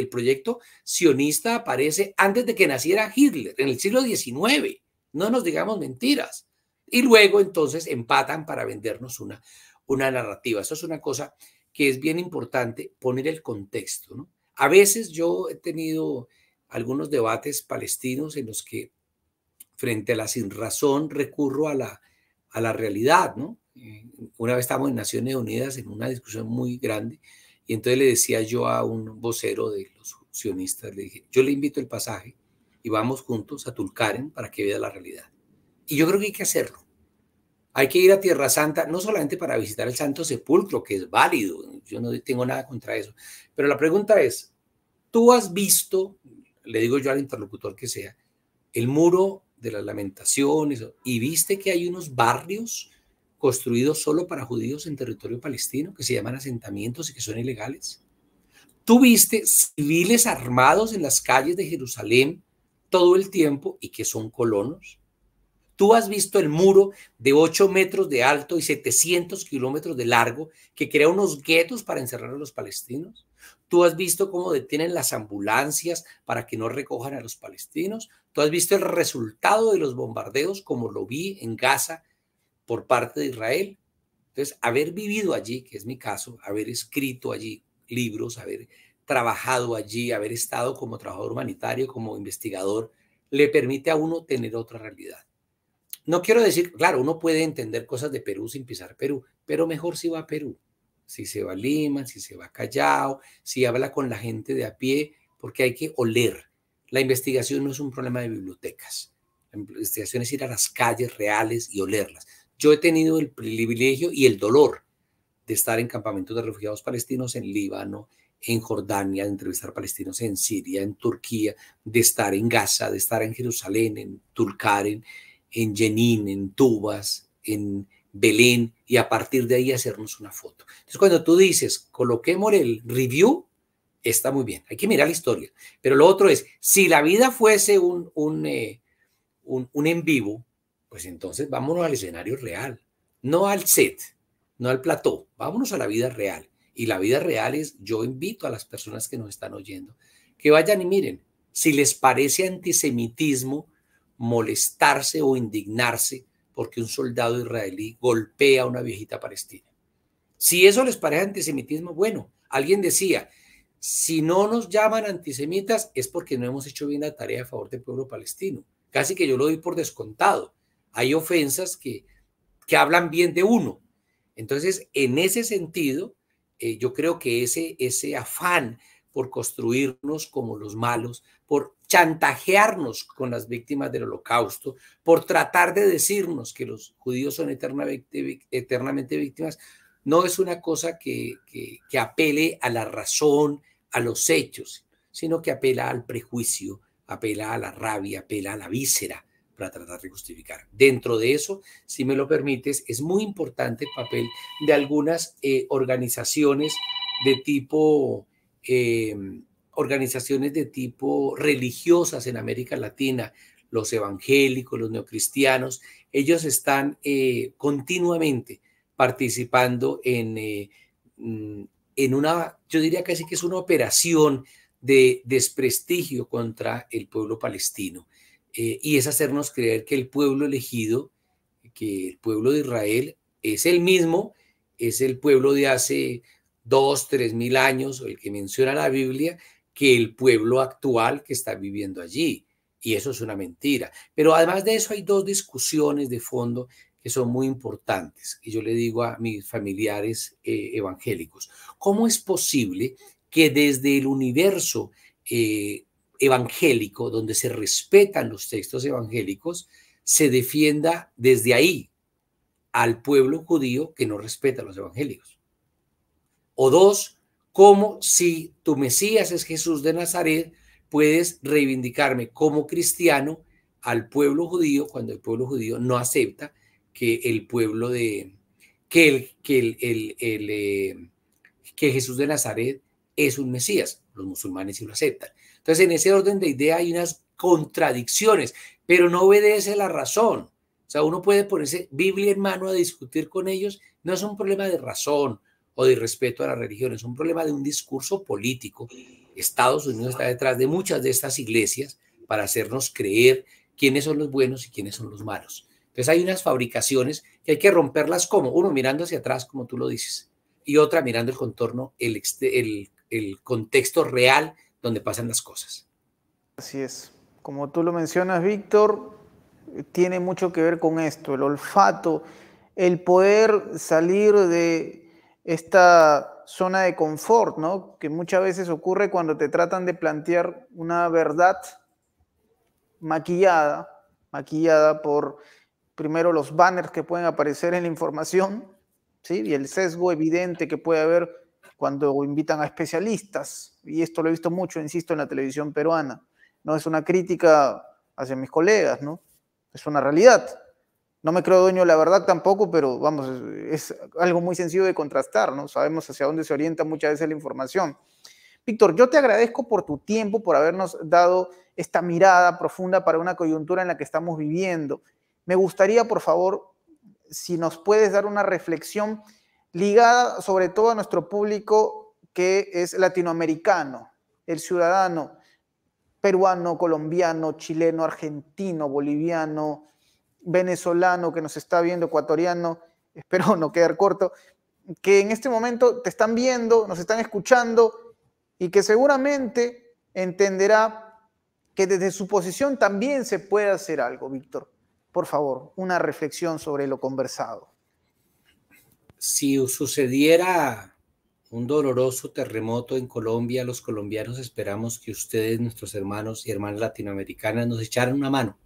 proyecto sionista aparece antes de que naciera Hitler, en el siglo XIX. No nos digamos mentiras. Y luego entonces empatan para vendernos una narrativa. Eso es una cosa que es bien importante, poner el contexto, ¿no? A veces yo he tenido algunos debates palestinos en los que frente a la sinrazón recurro a la realidad, ¿no? Una vez estábamos en Naciones Unidas en una discusión muy grande y entonces le decía yo a un vocero de los sionistas, le dije, yo le invito el pasaje y vamos juntos a Tulkarem para que vea la realidad. Y yo creo que hay que hacerlo. Hay que ir a Tierra Santa, no solamente para visitar el Santo Sepulcro, que es válido, yo no tengo nada contra eso, pero la pregunta es, ¿tú has visto, le digo yo al interlocutor que sea, el muro de las lamentaciones y viste que hay unos barrios construidos solo para judíos en territorio palestino que se llaman asentamientos y que son ilegales? ¿Tú viste civiles armados en las calles de Jerusalén todo el tiempo y que son colonos? ¿Tú has visto el muro de 8 metros de alto y 700 kilómetros de largo que crea unos guetos para encerrar a los palestinos? ¿Tú has visto cómo detienen las ambulancias para que no recojan a los palestinos? ¿Tú has visto el resultado de los bombardeos como lo vi en Gaza por parte de Israel? Entonces, haber vivido allí, que es mi caso, haber escrito allí libros, haber trabajado allí, haber estado como trabajador humanitario, como investigador, le permite a uno tener otra realidad. No quiero decir, claro, uno puede entender cosas de Perú sin pisar Perú, pero mejor si va a Perú, si se va a Lima, si se va a Callao, si habla con la gente de a pie, porque hay que oler. La investigación no es un problema de bibliotecas. La investigación es ir a las calles reales y olerlas. Yo he tenido el privilegio y el dolor de estar en campamentos de refugiados palestinos en Líbano, en Jordania, de entrevistar palestinos en Siria, en Turquía, de estar en Gaza, de estar en Jerusalén, en Tulkarem, en Jenin, en Tubas, en Belén, y a partir de ahí hacernos una foto. Entonces, cuando tú dices, coloquemos el review, está muy bien, hay que mirar la historia. Pero lo otro es, si la vida fuese un en vivo, pues entonces vámonos al escenario real, no al set, no al plató, vámonos a la vida real. Y la vida real es, yo invito a las personas que nos están oyendo, que vayan y miren, si les parece antisemitismo, molestarse o indignarse porque un soldado israelí golpea a una viejita palestina. Si eso les parece antisemitismo, bueno, alguien decía, si no nos llaman antisemitas es porque no hemos hecho bien la tarea a favor del pueblo palestino. Casi que yo lo doy por descontado. Hay ofensas que hablan bien de uno. Entonces, en ese sentido, yo creo que ese afán por construirnos como los malos, por chantajearnos con las víctimas del Holocausto, por tratar de decirnos que los judíos son eternamente víctimas, no es una cosa que apele a la razón, a los hechos, sino que apela al prejuicio, apela a la rabia, apela a la víscera para tratar de justificar. Dentro de eso, si me lo permites, es muy importante el papel de algunas organizaciones de tipo religiosas en América Latina, los evangélicos, los neocristianos. Ellos están continuamente participando en una, yo diría casi que es una operación de desprestigio contra el pueblo palestino. Y es hacernos creer que el pueblo elegido, que el pueblo de Israel es el mismo, es el pueblo de hace 2.000-3.000 años, o el que menciona la Biblia, que el pueblo actual que está viviendo allí. Y eso es una mentira. Pero además de eso hay dos discusiones de fondo que son muy importantes. Y yo le digo a mis familiares evangélicos, ¿cómo es posible que desde el universo evangélico, donde se respetan los textos evangélicos, se defienda desde ahí al pueblo judío que no respeta a los evangélicos? O dos, ¿cómo si tu Mesías es Jesús de Nazaret, puedes reivindicarme como cristiano al pueblo judío cuando el pueblo judío no acepta que el pueblo de que Jesús de Nazaret es un Mesías? Los musulmanes sí lo aceptan. Entonces, en ese orden de idea hay unas contradicciones, pero no obedece la razón. O sea, uno puede ponerse Biblia en mano a discutir con ellos. No es un problema de razón o de respeto a la religión, es un problema de un discurso político. Estados Unidos está detrás de muchas de estas iglesias para hacernos creer quiénes son los buenos y quiénes son los malos. Entonces hay unas fabricaciones que hay que romperlas, como uno mirando hacia atrás, como tú lo dices, y otra mirando el contorno, el contexto real donde pasan las cosas. Así es. Como tú lo mencionas, Víctor, tiene mucho que ver con esto, el olfato, el poder salir de esta zona de confort, ¿no? Que muchas veces ocurre cuando te tratan de plantear una verdad maquillada por primero los banners que pueden aparecer en la información, ¿sí? Y el sesgo evidente que puede haber cuando invitan a especialistas, y esto lo he visto mucho, insisto, en la televisión peruana. No es una crítica hacia mis colegas, ¿no? Es una realidad. No me creo dueño de la verdad tampoco, pero vamos, es algo muy sencillo de contrastar, ¿no? Sabemos hacia dónde se orienta muchas veces la información. Víctor, yo te agradezco por tu tiempo, por habernos dado esta mirada profunda para una coyuntura en la que estamos viviendo. Me gustaría, por favor, si nos puedes dar una reflexión ligada sobre todo a nuestro público que es latinoamericano, el ciudadano peruano, colombiano, chileno, argentino, boliviano, venezolano que nos está viendo, ecuatoriano, espero no quedar corto. que en este momento te están viendo, nos están escuchando y que seguramente entenderá que desde su posición también se puede hacer algo, Víctor. Por favor, una reflexión sobre lo conversado. Si sucediera un doloroso terremoto en Colombia, los colombianos esperamos que ustedes, nuestros hermanos y hermanas latinoamericanas, nos echaran una mano.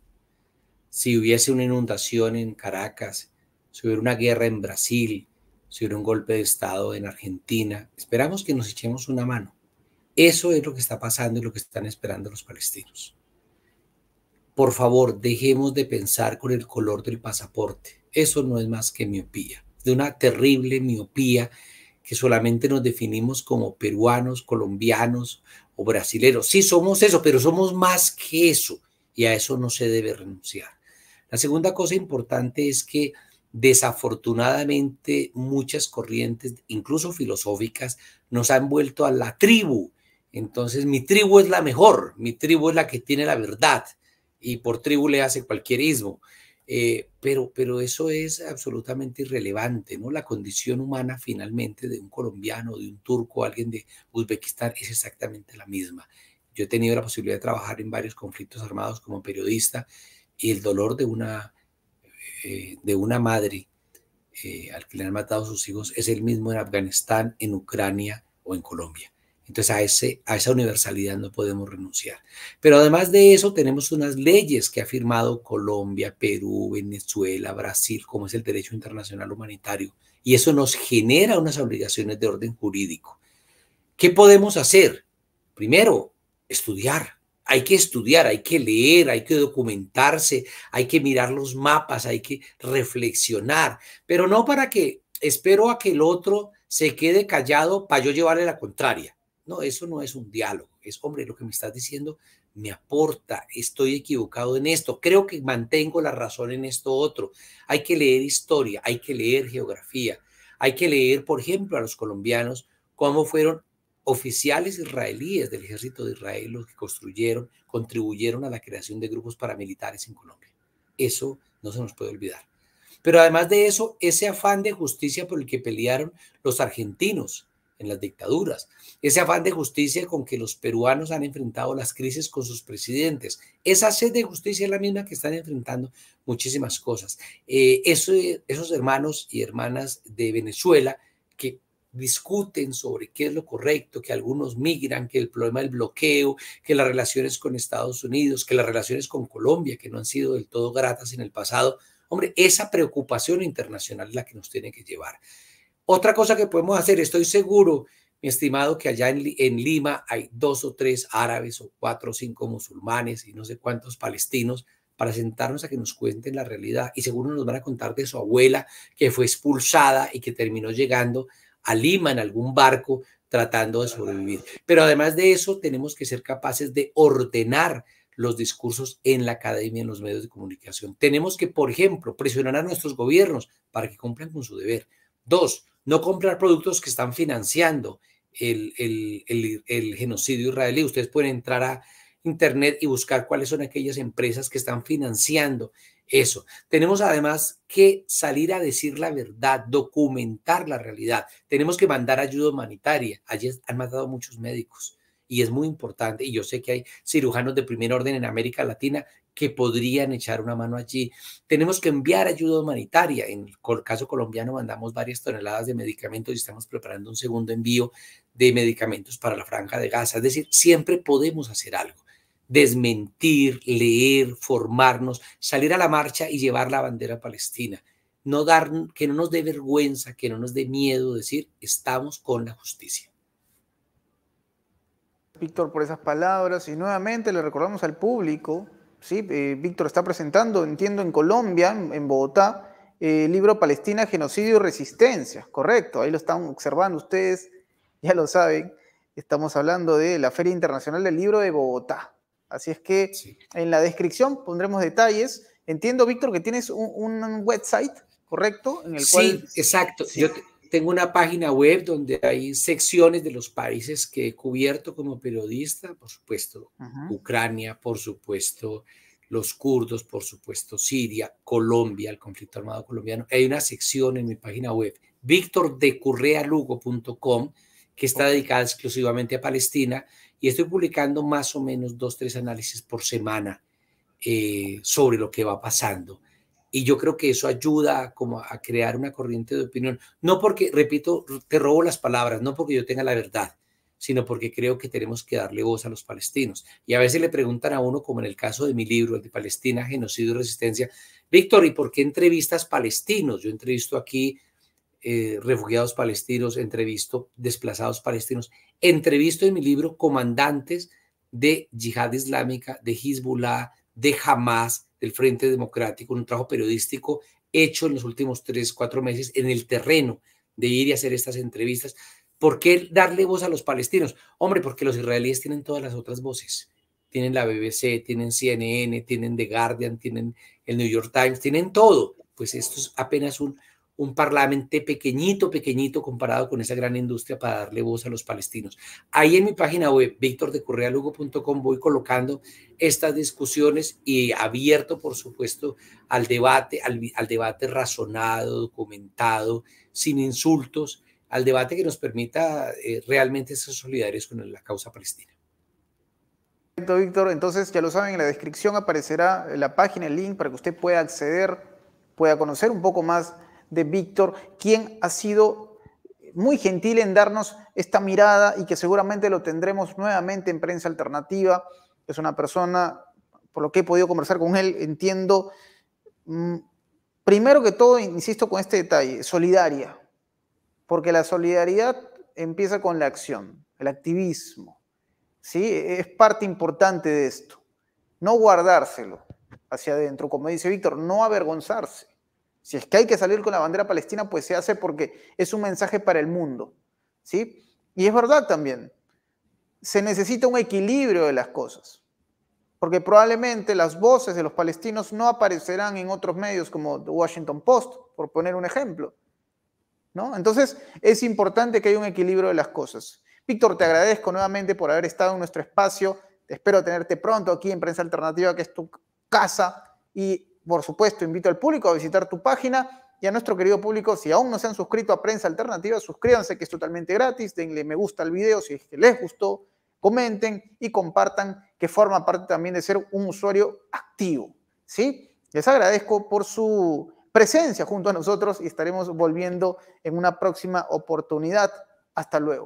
Si hubiese una inundación en Caracas, si hubiera una guerra en Brasil, si hubiera un golpe de Estado en Argentina, esperamos que nos echemos una mano. Eso es lo que está pasando y lo que están esperando los palestinos. Por favor, dejemos de pensar con el color del pasaporte. Eso no es más que miopía, de una terrible miopía que solamente nos definimos como peruanos, colombianos o brasileros. Sí, somos eso, pero somos más que eso y a eso no se debe renunciar. La segunda cosa importante es que desafortunadamente muchas corrientes, incluso filosóficas, nos han vuelto a la tribu. Entonces mi tribu es la mejor, mi tribu es la que tiene la verdad y por tribu le hace cualquier ismo. Pero eso es absolutamente irrelevante, ¿no? La condición humana finalmente de un colombiano, de un turco, alguien de Uzbekistán es exactamente la misma. Yo he tenido la posibilidad de trabajar en varios conflictos armados como periodista y el dolor de una madre al que le han matado a sus hijos es el mismo en Afganistán, en Ucrania o en Colombia. Entonces a esa universalidad no podemos renunciar. Pero además de eso tenemos unas leyes que ha firmado Colombia, Perú, Venezuela, Brasil, como es el derecho internacional humanitario. Y eso nos genera unas obligaciones de orden jurídico. ¿Qué podemos hacer? Primero, estudiar. Hay que estudiar, hay que leer, hay que documentarse, hay que mirar los mapas, hay que reflexionar, pero no para que espero a que el otro se quede callado para yo llevarle la contraria. No, eso no es un diálogo. Es, hombre, lo que me estás diciendo me aporta, estoy equivocado en esto, creo que mantengo la razón en esto otro. Hay que leer historia, hay que leer geografía, hay que leer, por ejemplo, a los colombianos cómo fueron oficiales israelíes del ejército de Israel los que contribuyeron a la creación de grupos paramilitares en Colombia. Eso no se nos puede olvidar. Pero además de eso, ese afán de justicia por el que pelearon los argentinos en las dictaduras, ese afán de justicia con que los peruanos han enfrentado las crisis con sus presidentes, esa sed de justicia es la misma que están enfrentando muchísimas cosas. Esos hermanos y hermanas de Venezuela que discuten sobre qué es lo correcto, que algunos migran, que el problema del bloqueo, que las relaciones con Estados Unidos, que las relaciones con Colombia, que no han sido del todo gratas en el pasado. Hombre, esa preocupación internacional es la que nos tiene que llevar. Otra cosa que podemos hacer, estoy seguro, mi estimado, que allá en Lima hay 2 o 3 árabes o 4 o 5 musulmanes y no sé cuántos palestinos para sentarnos a que nos cuenten la realidad y seguro nos van a contar de su abuela que fue expulsada y que terminó llegando a Lima en algún barco tratando de sobrevivir. Pero además de eso, tenemos que ser capaces de ordenar los discursos en la academia, en los medios de comunicación. Tenemos que, por ejemplo, presionar a nuestros gobiernos para que cumplan con su deber. 2, no comprar productos que están financiando el genocidio israelí. Ustedes pueden entrar a internet y buscar cuáles son aquellas empresas que están financiando eso. Tenemos además que salir a decir la verdad, documentar la realidad. Tenemos que mandar ayuda humanitaria. Allí han matado muchos médicos y es muy importante. Y yo sé que hay cirujanos de primer orden en América Latina que podrían echar una mano allí. Tenemos que enviar ayuda humanitaria. En el caso colombiano mandamos varias toneladas de medicamentos y estamos preparando un segundo envío de medicamentos para la Franja de Gaza. Es decir, siempre podemos hacer algo. Desmentir, leer, formarnos, salir a la marcha y llevar la bandera palestina. Que no nos dé vergüenza, que no nos dé miedo decir, estamos con la justicia. Víctor, por esas palabras y nuevamente le recordamos al público, ¿sí? Víctor está presentando, entiendo, en Colombia, en Bogotá, el libro Palestina, Genocidio y Resistencia, correcto, ahí lo están observando ustedes, ya lo saben, estamos hablando de la Feria Internacional del Libro de Bogotá. Así es que sí, en la descripción pondremos detalles. Entiendo, Víctor, que tienes un website, ¿correcto? En el cual, exacto. Sí. Yo tengo una página web donde hay secciones de los países que he cubierto como periodista, por supuesto, Ucrania, por supuesto, los kurdos, por supuesto, Siria, Colombia, el conflicto armado colombiano. Hay una sección en mi página web victordecurrealugo.com, que está dedicada exclusivamente a Palestina, y estoy publicando más o menos 2-3 análisis por semana sobre lo que va pasando. Y yo creo que eso ayuda como a crear una corriente de opinión. No porque, repito, te robo las palabras, no porque yo tenga la verdad, sino porque creo que tenemos que darle voz a los palestinos. Y a veces le preguntan a uno, como en el caso de mi libro, el de Palestina, Genocidio y Resistencia, Víctor, ¿y por qué entrevistas palestinos? Yo entrevisto aquí refugiados palestinos, entrevisto desplazados palestinos, entrevisto en mi libro comandantes de Yihad Islámica, de Hezbollah, de Hamas, del Frente Democrático, un trabajo periodístico hecho en los últimos 3-4 meses en el terreno de ir y hacer estas entrevistas. ¿Por qué darle voz a los palestinos? Hombre, porque los israelíes tienen todas las otras voces. Tienen la BBC, tienen CNN, tienen The Guardian, tienen el New York Times, tienen todo. Pues esto es apenas un parlamento pequeñito, pequeñito comparado con esa gran industria para darle voz a los palestinos. Ahí en mi página web, victordecurrealugo.com, voy colocando estas discusiones y abierto, por supuesto, al debate razonado, documentado, sin insultos, al debate que nos permita realmente ser solidarios con la causa palestina. Perfecto, Víctor. Entonces, ya lo saben, en la descripción aparecerá la página, el link para que usted pueda acceder, pueda conocer un poco más de Víctor, quien ha sido muy gentil en darnos esta mirada y que seguramente lo tendremos nuevamente en Prensa Alternativa. Es una persona, por lo que he podido conversar con él, entiendo, primero que todo, insisto con este detalle, solidaria, porque la solidaridad empieza con la acción, el activismo, ¿sí? Es parte importante de esto. No guardárselo hacia adentro, como dice Víctor, no avergonzarse. Si es que hay que salir con la bandera palestina, pues se hace porque es un mensaje para el mundo, ¿sí? Y es verdad también, se necesita un equilibrio de las cosas, porque probablemente las voces de los palestinos no aparecerán en otros medios como The Washington Post, por poner un ejemplo, ¿no? Entonces es importante que haya un equilibrio de las cosas. Víctor, te agradezco nuevamente por haber estado en nuestro espacio, espero tenerte pronto aquí en Prensa Alternativa, que es tu casa, y por supuesto, invito al público a visitar tu página y a nuestro querido público, si aún no se han suscrito a Prensa Alternativa, suscríbanse, que es totalmente gratis, denle me gusta al video si es que les gustó, comenten y compartan, que forma parte también de ser un usuario activo, ¿sí? Les agradezco por su presencia junto a nosotros y estaremos volviendo en una próxima oportunidad. Hasta luego.